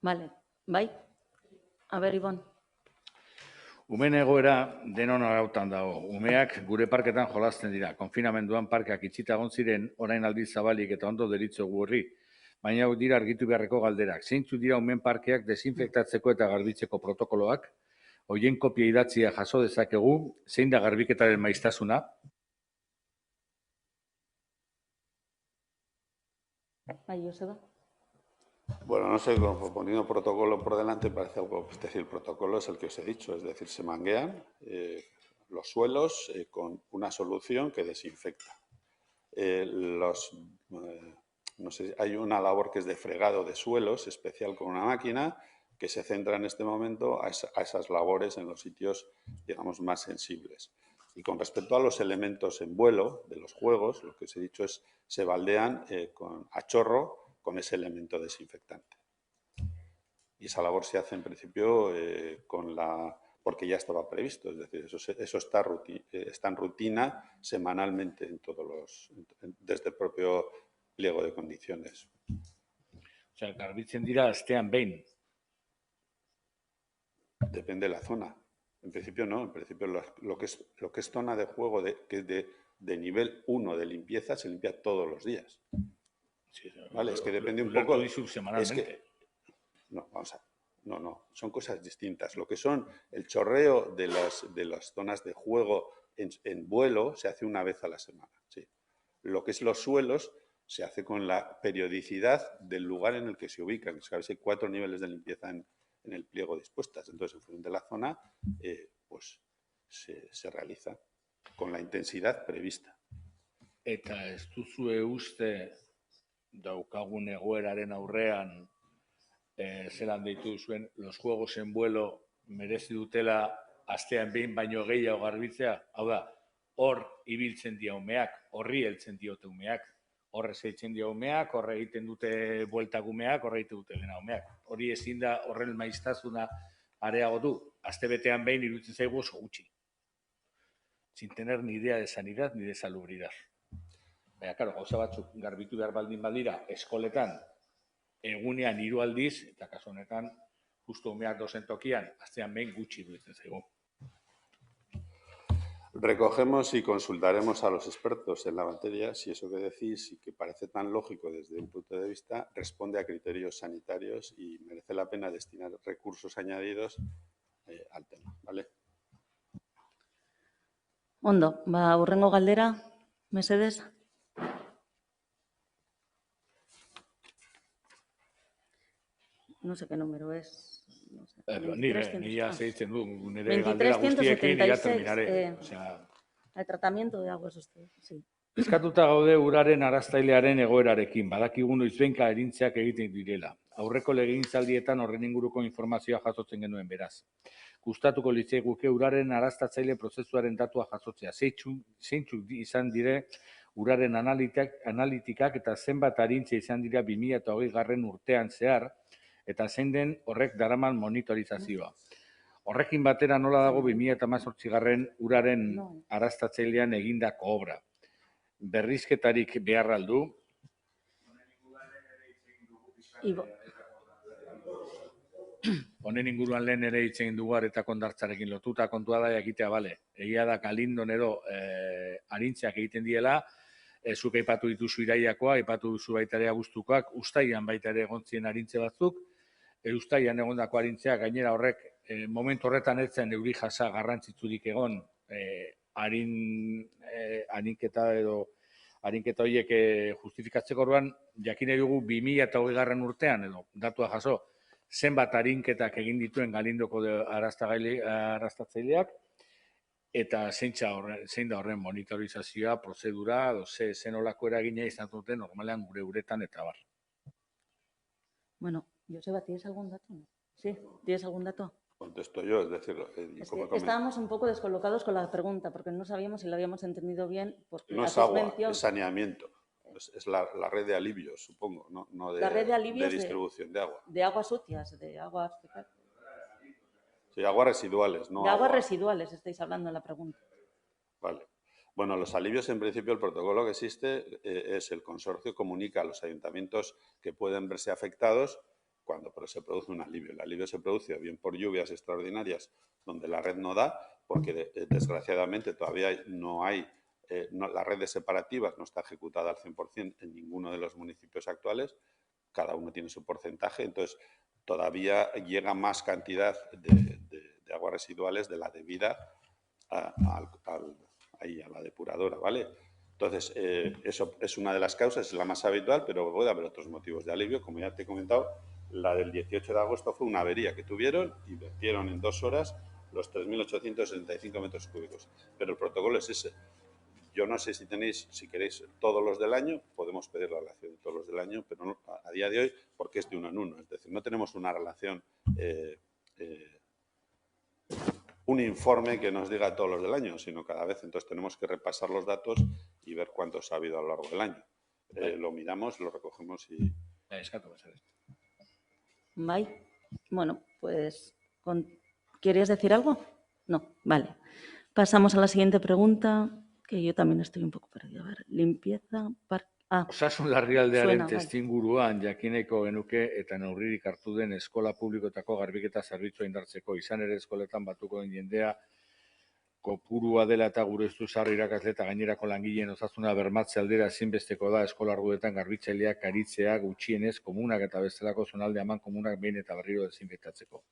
S1: Vale, bai? A ber, Ibon.
S6: Umeen egoera denon arautan dago. Umeak gure parketan jolasten dira. Konfinamenduan parkeak itxita egon ziren, orain aldiz zabalik eta ondo deritzogu horri. Baina hau dira argitu beharreko galderak. Zeintzuk dira umeen parkeak desinfektatzeko eta garbitzeko protokoloak? Hoien kopia idatzia jaso dezakegu, zein da garbiketaren maiztasuna?
S1: Bai, Joseba.
S5: Bueno, no sé, poniendo protocolo por delante parece algo, es decir, el protocolo es el que os he dicho, es decir, se manguean los suelos con una solución que desinfecta. No sé, hay una labor que es de fregado de suelos especial con una máquina que se centra en este momento a esas labores en los sitios, digamos, más sensibles. Y con respecto a los elementos en vuelo de los juegos, lo que os he dicho es se baldean a chorro con ese elemento desinfectante. Y esa labor se hace en principio porque ya estaba previsto, es decir, eso está en rutina semanalmente desde el propio pliego de condiciones.
S6: Osea, garbitzen dira astean behin.
S5: Depende de la zona. En principio no, en principio lo que es zona de juego de nivel 1 de limpieza se limpia todos los días.
S6: Sí,
S5: vale, es que depende un poco.
S6: Semanalmente.
S5: No, vamos a ver. No, son cosas distintas. Lo que son el chorreo de las zonas de juego en vuelo se hace una vez a la semana. Sí. Lo que es los suelos se hace con la periodicidad del lugar en el que se ubican. Sabes, hay 4 niveles de limpieza en el pliego dispuestas. Entonces, en función de la zona, pues se realiza con la intensidad prevista.
S6: Eta ez duzue uste daukagun egoeraren aurrean zelan deitu zuen, los juegos en vuelo merezi dutela astean behin baino gehiago garbitzea? Hau da, hor ibiltzen dira umeak, horri heltzen diote umeak, horre zeitzen dira umeak, horre egiten dute bueltak umeak, horre egiten dute dena umeak. Hori ezin da horren maiztasuna areagotu. Astebetean behin iruditzen zaigu oso gutxi. Sin tener ni idea de sanidad ni de salubridad. Baina, karo, gauza batzuk garbitu behar baldin badira eskoletan egunean 3 aldiz, eta kasu honetan, justu umeak dozen tokian, astean behin gutxi iruditzen zaigu.
S5: Recogemos y consultaremos a los expertos en la materia si eso que decís y que parece tan lógico desde un punto de vista responde a criterios sanitarios y merece la pena destinar recursos añadidos al tema, ¿vale?
S1: Ondo, hurrengo galdera, mesedez. No sé qué número es. No sé.
S6: Ni ya se ditzen du, nire galdera guztiekin ya terminaré.
S1: El tratamiento de aguas ustedes, sí.
S6: Eskatuta gaude uraren araztailearen egoerarekin, badakigu noizbehinka erintzeak egiten direla. Aurreko legegintzaldietan horren inguruko informazioa jasotzen genuen beraz. Gustatuko litzaiguke uraren araztatzaile prozesuaren datua jasotzea. Zeintzuk izan dire uraren analitikak eta zenbat arintze izan dira 2020 urtean zehar, eta zein den horrek daraman monitorizazioa. Horrekin batera nola dago 2018 uraren araztatzailean egindako obra. Berrizketarik behar aldu. Honen inguruan lehen ere hitz egin dugu eta kondartzarekin lotuta kontua da jakitea, bale. Egia da Galindon edo arintzeak egiten diela, zuk aipatu dituzu Iraiakoa, aipatu duzu baita ere Abuztukoak, Uztaian baita ere egontzien arintze batzuk, Uztaian egondako arintzea gainera horrek momentu horretan etzen euri jasa garrantzitsurik egon arinketa horiek justifikatzeko orduan jakin dugu 2020 urtean edo datua jaso zenbat arinketak egin dituen Galindoko araztatzaileak eta zein da horren monitorizazioa, prozedura, zen olako eragina izan duten normalean gure uretan eta bar.
S1: Bueno, Joseba, ¿tienes algún dato? Sí, ¿tienes algún dato?
S5: Contesto yo, es decir...
S1: estábamos un poco descolocados con la pregunta, porque no sabíamos si lo habíamos entendido bien.
S5: No es agua, es saneamiento. Es la red de alivios, supongo, no de,
S1: la red de alivios
S5: de distribución de agua.
S1: De aguas sucias, de aguas...
S5: Sí, aguas residuales, ¿no?
S1: De aguas residuales estáis hablando en la pregunta.
S5: Vale. Bueno, los alivios, en principio, el protocolo que existe es el consorcio comunica a los ayuntamientos que pueden verse afectados cuando se produce un alivio. El alivio se produce bien por lluvias extraordinarias donde la red no da, porque desgraciadamente todavía no hay, la red de separativas no está ejecutada al 100% en ninguno de los municipios actuales, cada uno tiene su porcentaje, entonces todavía llega más cantidad de aguas residuales de la debida a la depuradora, ¿vale? Entonces, eso es una de las causas, es la más habitual, pero puede haber otros motivos de alivio, como ya te he comentado, La del 18 de agosto fue una avería que tuvieron y vertieron en 2 horas los 3.865 metros cúbicos. Pero el protocolo es ese. Yo no sé si tenéis, si queréis todos los del año, podemos pedir la relación de todos los del año, pero no, a día de hoy, porque es de uno en uno. Es decir, no tenemos una relación, un informe que nos diga todos los del año, sino cada vez. Entonces tenemos que repasar los datos y ver cuántos ha habido a lo largo del año. Lo miramos, lo recogemos y...
S1: Bai. Bueno, pues, ¿quieres decir algo? No, vale. Pasamos a la siguiente pregunta, que yo también estoy un poco perdida. A ver, limpieza...
S6: Osasun larrialdearen
S1: Suena, bai.
S6: testuinguruan jakineko genuke eta neurririk hartu den eskola publikoetako garbiketa zerbitzua indartzeko. Izan ere eskoletan batuko den jendea kopurua dela eta gure ustuz sarri irakasle eta gainerako langileen osasuna bermatze aldera ezinbesteko da eskolarguetan garbitzaileak aritzea gutxienez komunak eta bestelako zonalde eman komunak behin eta berriro desinfektatzeko.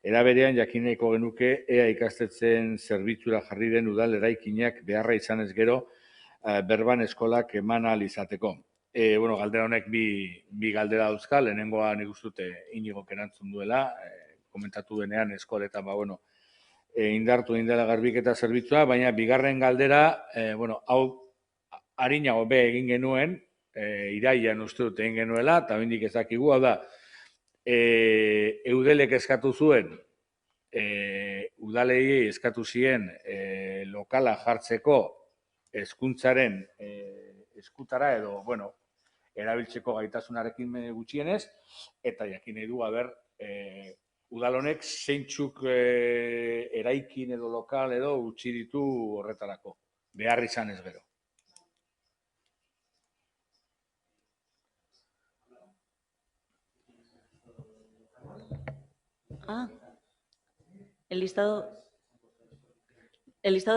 S6: Era berean jakineko genuke ea ikastetxeen zerbitzura jarri den udal eraikinak beharra izanez gero berban eskolak eman ahal izateko. Bueno, galdera honek bi galdera dauzka, lehenengoa nik uste dute Inigok erantzun duela, komentatu denean eskoletan, bueno, indartu dela garbiketa zerbitzua, baina bigarren galdera, bueno, hau arinago be egin genuen, irailean uste dut egin genuela, eta bendik ezakigu, hau da, eudelek eskatu zuen, udalei eskatu zien lokala jartzeko hezkuntzaren eskutara edo, bueno, erabiltzeko gaitasunarekin gutxienez, eta jakin nahi du, udal honek zeintzuk eraikin edo lokal edo utzi ditu horretarako, behar izan ez gero.
S1: El listado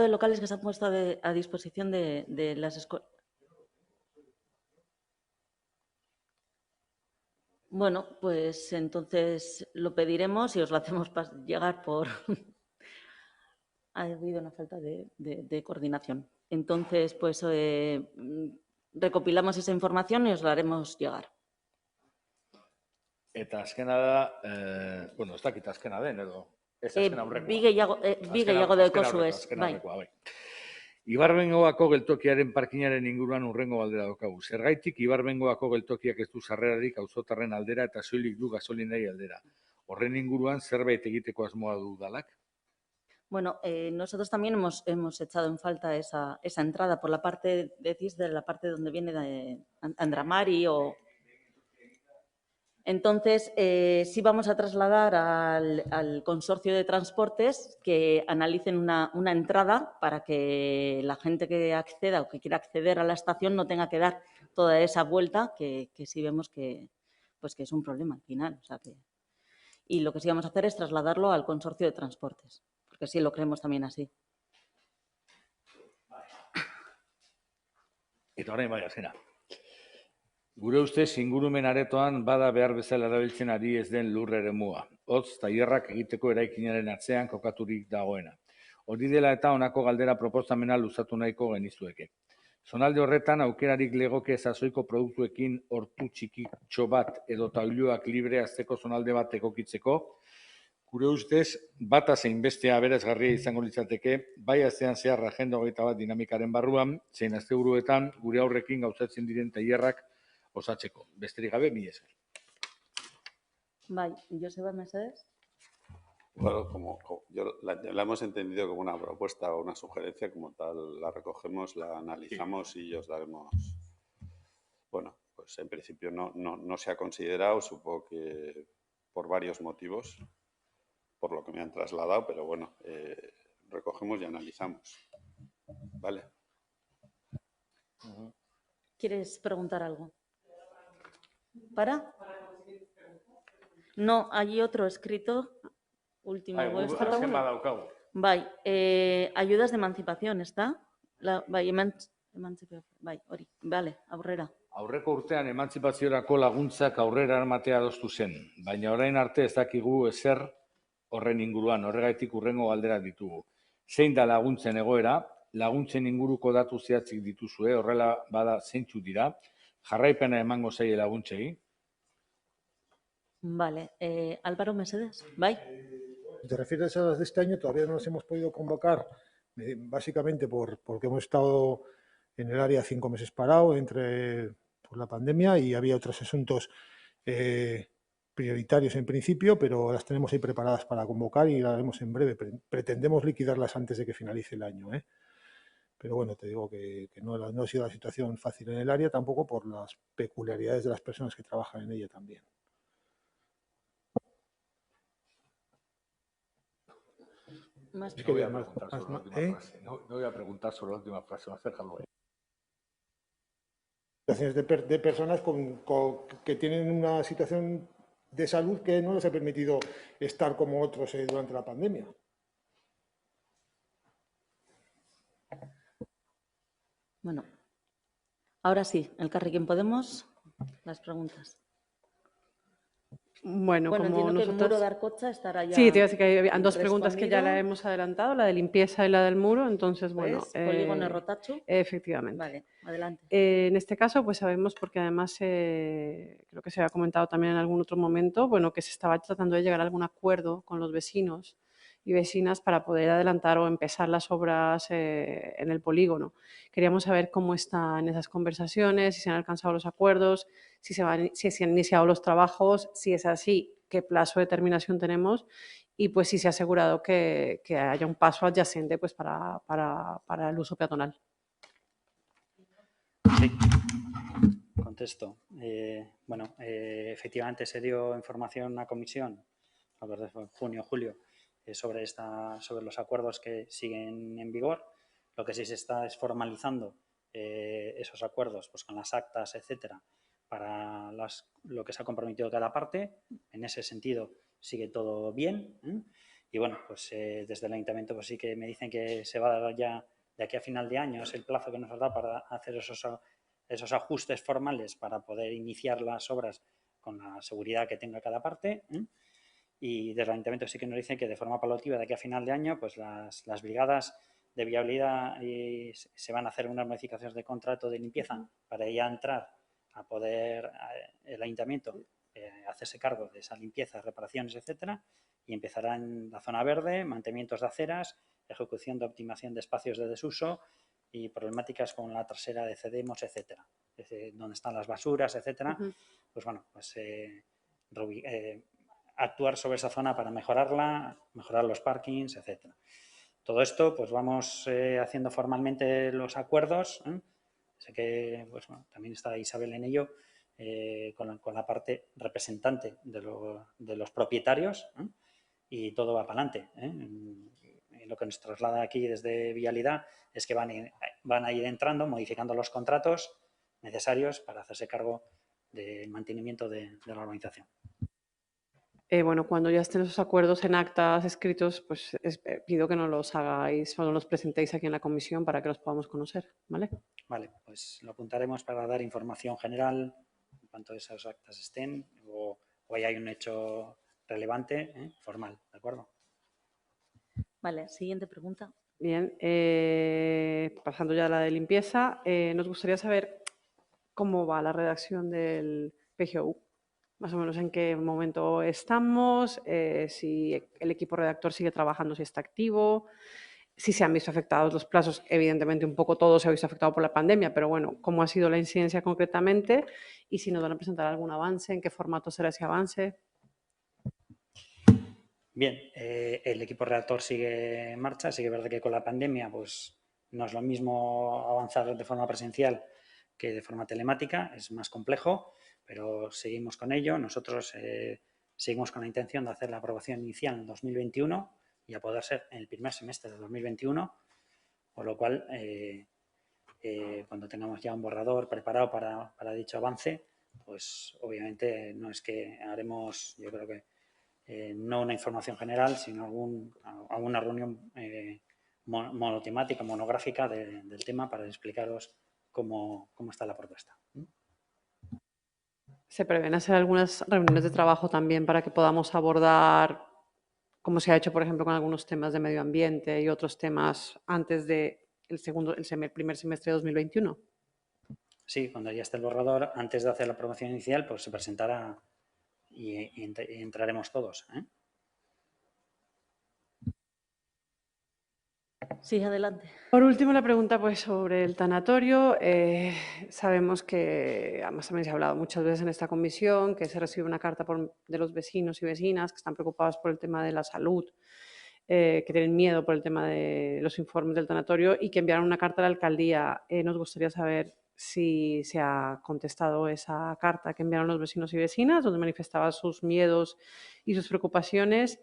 S1: de locales que se han puesto a disposición de las escuelas. Bueno, pues entonces lo pediremos y os lo hacemos llegar por... Ha habido una falta de coordinación. Entonces, pues recopilamos esa información y os la haremos llegar.
S6: Eta azkena da, bueno, ez dakit azkena den edo...
S1: Bi gehiago daukozu ez, bai.
S6: Ibarbengoako geltokiaren parkinaren inguruan hurrengo galdera daukagu. Zergaitik Ibarbengoako geltokiak ez du sarrerarik auzotarren aldera eta soilik du gasolinari aldera. Horren inguruan zerbait egiteko asmoa du udalak?
S1: Bueno, nosotros también hemos echado en falta esa entrada por la parte, decís, de la parte donde viene de Andramari o... Entonces, sí vamos a trasladar al consorcio de transportes que analicen una entrada para que la gente que acceda o que quiera acceder a la estación no tenga que dar toda esa vuelta que sí vemos que es un problema al final. O sea y lo que sí vamos a hacer es trasladarlo al consorcio de transportes, porque sí lo creemos también así.
S6: Eta orain bai azkena. Gure ustez, ingurumen aretoan bada behar bezala erabiltzen ari ez den lur eremua. Hotz, tailerrak egiteko eraikinaren atzean kokaturik dagoena. Hori dela eta honako galdera proposamena luzatu nahiko genizueke. Zonalde horretan aukerarik legoke sasoiko produktuekin hortu txikitxo bat edo tauloak libre azteko zonalde bat egokitzeko, gure ustez, bata zein bestea aberasgarria izango litzateke, bai astean zehar agenda 21 dinamikaren barruan, zein asteburuetan gure aurrekin gauzatzen diren tailerrak osatzeko. Besterik gabe, mila esker.
S1: Bai, Joseba Mesedes.
S5: Bueno, como la hemos entendido como una propuesta o una sugerencia, como tal la recogemos, la analizamos y os daremos... Bueno, pues en principio no se ha considerado, supongo que por varios motivos, por lo que me han trasladado, pero bueno, recogemos y analizamos. ¿Vale?
S1: ¿Quieres preguntar algo? ¿Para? No, hay otro escrito, último. Bai, ayudas de emancipación, ¿está? Bai, bai, hori, vale, aurrera.
S6: Aurreko urtean emantzipaziorako laguntzak aurrera armatea adostu zen, baina orain arte ez dakigu ezer horren inguruan, horregatik hurrengo galderak ditugu. Zein da laguntzen egoera, laguntzen inguruko datu zehatzik dituzue, horrela bada zeintzuk dira, jarraipena emango zaie laguntzei.
S1: Vale, Álvaro Mesedes, bai?
S8: Si te refieres a las de este año, todavía no las hemos podido convocar, básicamente porque hemos estado en el área 5 meses parado por la pandemia y había otros asuntos prioritarios en principio, pero las tenemos ahí preparadas para convocar y las haremos en breve. Pretendemos liquidarlas antes de que finalice el año, ¿eh? Pero bueno, te digo que no ha sido la situación fácil en el área, tampoco por las peculiaridades de las personas que trabajan en ella también.
S1: Más
S8: Es
S6: No
S8: que
S6: voy a
S8: más-
S6: preguntar sobre la
S8: más-
S6: última
S8: ¿eh?
S6: frase. No voy a preguntar sobre la última frase, acércalo ahí.
S8: Situaciones de personas que tienen una situación de salud que no les ha permitido estar como otros durante la pandemia.
S1: Bueno, ahora sí, Elkarrekin Podemos, las preguntas.
S7: Bueno,
S1: Bueno,
S7: como
S1: entiendo que el muro
S7: nosotros...
S1: de Arcocha estará ya.
S7: Sí, te iba a decir que hay dos preguntas que ya la
S1: respondido.
S7: hemos adelantado, la de limpieza y la del muro, entonces, bueno...
S1: Pues, polígono Rotachu.
S7: Efectivamente.
S1: Vale, adelante.
S7: En este caso, pues sabemos, porque además creo que se ha comentado también en algún otro momento, bueno, que se estaba tratando de llegar a algún acuerdo con los vecinos y vecinas para poder adelantar o empezar las obras en el polígono. Queríamos saber cómo están esas conversaciones, si se han alcanzado los acuerdos, si se han iniciado los trabajos, si es así, qué plazo de terminación tenemos y pues si se ha asegurado que haya un paso adyacente pues, para el uso peatonal.
S2: Sí, contesto. Bueno, efectivamente se dio información a una comisión, a ver, de junio, julio, sobre los acuerdos que siguen en vigor. Lo que sí se está es formalizando esos acuerdos pues, con las actas, etcétera, para lo que se ha comprometido cada parte. En ese sentido sigue todo bien, ¿eh? Y bueno, pues desde el ayuntamiento pues sí que me dicen que se va a dar ya de aquí a final de año, es el plazo que nos da para hacer esos ajustes formales para poder iniciar las obras con la seguridad que tenga cada parte, ¿eh? Y desde el ayuntamiento sí que nos dicen que de forma paulativa de aquí a final de año pues las brigadas de viabilidad se van a hacer unas modificaciones de contrato de limpieza para ya entrar a poder el ayuntamiento hacerse cargo de esa limpieza, reparaciones, etcétera, y empezará en la zona verde, mantenimientos de aceras, ejecución de optimización de espacios de desuso y problemáticas con la trasera de cedemos, etcétera, donde están las basuras, etcétera. Pues bueno, pues actuar sobre esa zona para mejorarla, mejorar los parkings, etcétera. Todo esto, pues vamos haciendo formalmente los acuerdos, ¿eh? Sé que pues, bueno, también está Isabel en ello, con la parte representante de los propietarios, ¿eh? Y todo va para adelante, ¿eh? Lo que nos traslada aquí desde Vialidad es que van a ir entrando, modificando los contratos necesarios para hacerse cargo del mantenimiento de la organización.
S7: Bueno, cuando ya estén esos acuerdos en actas escritos, pues pido que nos los hagáis o nos los presentéis aquí en la comisión para que los podamos conocer, ¿vale?
S2: Vale, pues lo apuntaremos para dar información general en cuanto esas actas estén o hay un hecho relevante, formal, ¿de acuerdo?
S1: Vale, siguiente pregunta.
S7: Bien, pasando ya a la de limpieza, nos gustaría saber cómo va la redacción del PGU. Más o menos en qué momento estamos, si el equipo redactor sigue trabajando, si está activo, si se han visto afectados los plazos. Evidentemente, un poco todo se ha visto afectado por la pandemia, pero bueno, cómo ha sido la incidencia concretamente y si nos van a presentar algún avance, en qué formato será ese avance.
S2: Bien, el equipo redactor sigue en marcha. Sí que es verdad que con la pandemia pues, no es lo mismo avanzar de forma presencial que de forma telemática, es más complejo, pero seguimos con ello. Nosotros seguimos con la intención de hacer la aprobación inicial en 2021 y a poder ser en el primer semestre de 2021, por lo cual cuando tengamos ya un borrador preparado para dicho avance, pues obviamente no es que haremos, yo creo que no una información general, sino alguna reunión monotemática, monográfica del tema para explicaros cómo está la propuesta.
S7: ¿Se prevén hacer algunas reuniones de trabajo también para que podamos abordar, como se ha hecho, por ejemplo, con algunos temas de medio ambiente y otros temas antes del primer semestre de 2021?
S2: Sí, cuando ya esté el borrador, antes de hacer la aprobación inicial, pues se presentará entraremos todos, ¿eh?
S1: Sí, adelante.
S7: Por último, la pregunta pues, sobre el tanatorio. Sabemos que, además también se ha hablado muchas veces en esta comisión, que se recibe una carta de los vecinos y vecinas que están preocupados por el tema de la salud, que tienen miedo por el tema de los informes del tanatorio y que enviaron una carta a la alcaldía. Nos gustaría saber si se ha contestado esa carta que enviaron los vecinos y vecinas, donde manifestaban sus miedos y sus preocupaciones,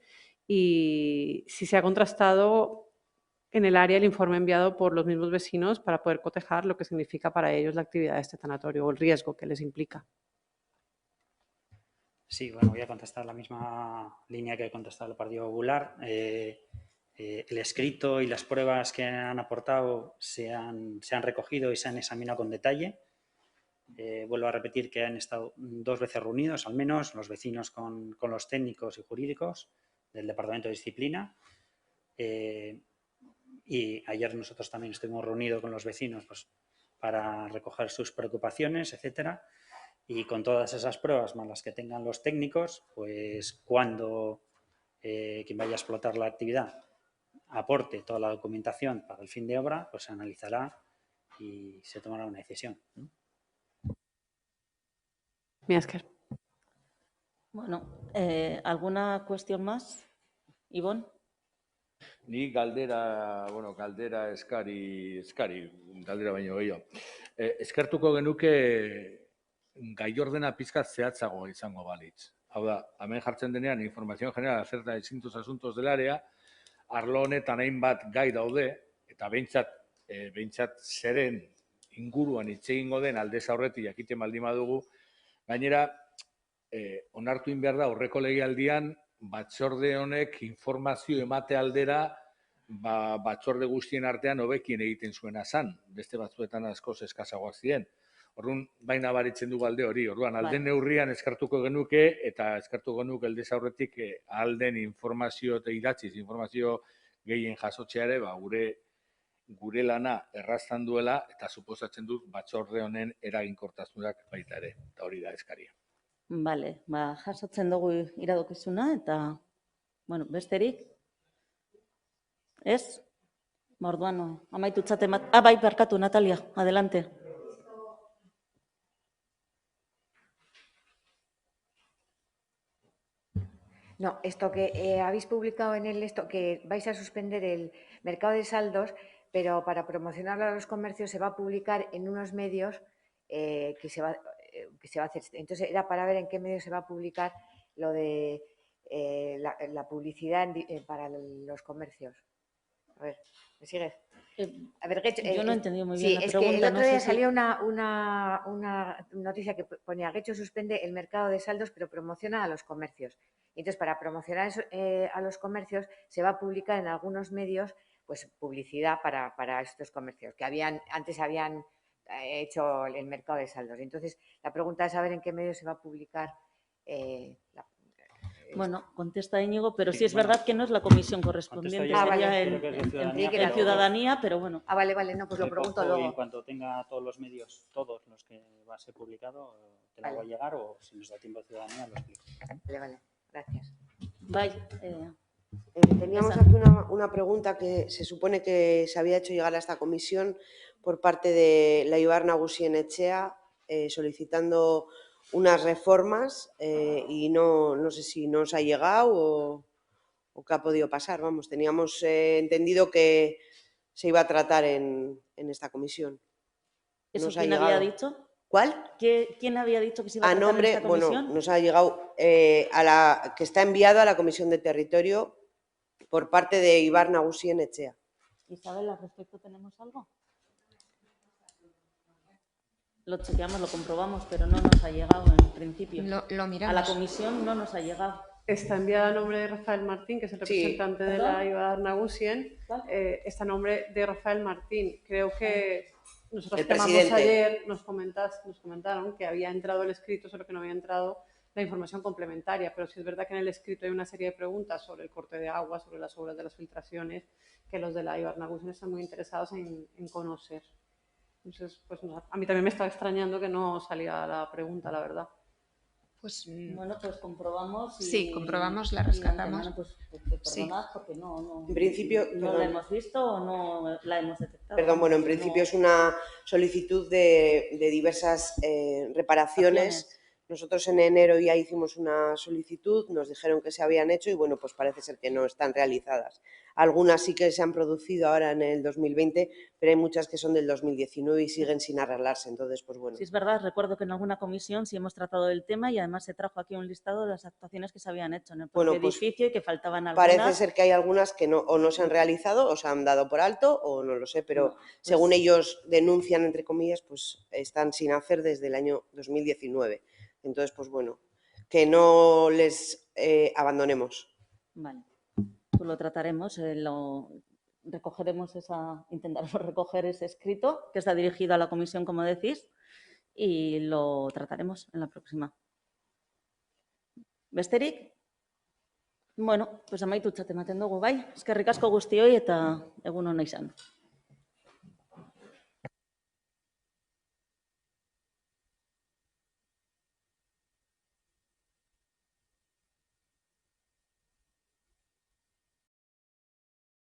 S7: y si se ha contrastado en el área el informe enviado por los mismos vecinos para poder cotejar lo que significa para ellos la actividad de este tanatorio o el riesgo que les implica.
S2: Sí, bueno, voy a contestar la misma línea que he contestado el Partido Popular. El escrito y las pruebas que han aportado se han recogido y se han examinado con detalle. Vuelvo a repetir que han estado 2 veces reunidos, al menos, los vecinos con los técnicos y jurídicos del Departamento de Disciplina. Y ayer nosotros también estuvimos reunidos con los vecinos pues, para recoger sus preocupaciones, etcétera. Y con todas esas pruebas más las que tengan los técnicos, pues cuando quien vaya a explotar la actividad aporte toda la documentación para el fin de obra, pues se analizará y se tomará una decisión.
S7: Miasker.
S1: Bueno, ¿alguna cuestión más, Ivonne?
S6: Ni galdera eskari, galdera baino gehiago. Eskertuko genuke gai ordena pizkat zehatzago izango balitz. Hau da, hemen jartzen denean informazio general acerca de distintos asuntos del área, arlo honetan hainbat gai daude, eta behintzat zeren inguruan hitz egingo den aldez aurretik jakiten baldin badugu, gainera, onartu egin behar da aurreko legealdian batzorde honek informazio emate aldera batzorde guztien artean hobekien egiten zuena zan, beste batzuetan askoz eskasagoak ziren. Orduan, baina baritzen du alde hori. Orduan, alden neurrian eskartuko genuke eta eskartuko genuke aldez aurretik alden informazio eta idatziz informazio gehien jasotzea ere, gure lana erraztan duela eta suposatzen dut batzorde honen eraginkortasunak baita ere. Eta hori da eskaria.
S1: Bale, jasotzen dugu iradokizuna eta, bueno, besterik? Ez? Orduan, amaitu txate mat... bai, barkatu, Natalia, adelante.
S10: No, esto que habéis publicado en esto, que vais a suspender el mercado de saldos, pero para promocionarlo a los comercios se va a publicar en unos medios que se va a hacer. Entonces, era para ver en qué medios se va a publicar lo de la publicidad para los comercios. A ver, ¿me sigues? A ver,
S1: yo no he entendido muy bien la pregunta.
S10: Sí, es que el otro día
S1: si...
S10: salió una noticia que ponía Getxo suspende el mercado de saldos, pero promociona a los comercios. Entonces, para promocionar a los comercios, se va a publicar en algunos medios pues publicidad para estos comercios, que antes habían hecho el mercado de saldos. Entonces, la pregunta es saber en qué medios se va a publicar.
S1: Bueno, contesta Íñigo, pero sí es verdad que no es la comisión correspondiente, sería en Ciudadanía, pero bueno.
S10: Ah, vale, no, pues lo pregunto luego.
S2: En cuanto tenga todos los medios, todos los que va a ser publicado, te lo voy a llegar o si nos da tiempo de Ciudadanía lo explico.
S10: Vale, gracias.
S11: Teníamos aquí una pregunta que se supone que se había hecho llegar a esta comisión por parte de la Ibar Nagusien Etxea solicitando unas reformas y no sé si nos ha llegado o qué ha podido pasar. Vamos, teníamos entendido que se iba a tratar en esta comisión.
S1: ¿Eso quién había dicho?
S11: ¿Cuál?
S1: ¿Quién había dicho que se iba a tratar en esta comisión?
S11: Bueno, nos ha llegado que está enviado a la Comisión de Territorio por parte de Ibar Nagusien Etxea.
S1: Isabel, al respecto, ¿tenemos algo? Lo chequeamos, lo comprobamos, pero no nos ha llegado en principio.
S4: Lo miramos.
S1: A la comisión no nos ha llegado.
S7: Está enviada a nombre de Rafael Martín, que es el representante de la Ibar Nagusien. Está a nombre de Rafael Martín. Creo que nosotros llamamos ayer, nos comentaron que había entrado el escrito, solo que no había entrado la información complementaria, pero sí es verdad que en el escrito hay una serie de preguntas sobre el corte de agua, sobre las obras de las filtraciones, que los de la Ibar Nagusien están muy interesados en conocer. Entonces, pues a mí también me estaba extrañando que no salía la pregunta, la verdad.
S4: Pues
S1: Bueno, pues comprobamos.
S4: sí, comprobamos, la
S1: y
S4: rescatamos.
S1: antemano, pues
S4: Sí.
S1: perdonad, porque no,
S11: En principio,
S1: no
S11: perdón.
S1: la hemos visto o no la hemos detectado.
S11: Perdón, bueno, en
S1: Vamos,
S11: principio
S1: no-
S11: es una solicitud de diversas reparaciones. Nosotros en enero ya hicimos una solicitud, nos dijeron que se habían hecho y bueno, pues parece ser que no están realizadas. Algunas sí que se han producido ahora en el 2020, pero hay muchas que son del 2019 y siguen sin arreglarse. Entonces, pues bueno.
S1: Sí, es verdad, recuerdo que en alguna comisión sí hemos tratado el tema y además se trajo aquí un listado de las actuaciones que se habían hecho en el propio
S11: Bueno, pues
S1: edificio y que faltaban algunas.
S11: Parece ser que hay algunas que no, o no se han realizado o se han dado por alto o no lo sé, pero
S1: No, pues-
S11: según ellos denuncian, entre comillas, pues están sin hacer desde el año 2019. Entonces, pues bueno, que no les abandonemos.
S1: Vale, pues lo trataremos, recogeremos intentaremos recoger ese escrito que está dirigido a la comisión, como decís, y lo trataremos en la próxima. Besterik? Bueno, pues amaitutxat ematen dugu, bai? Eskerrik asko guztioi eta egun ona izan.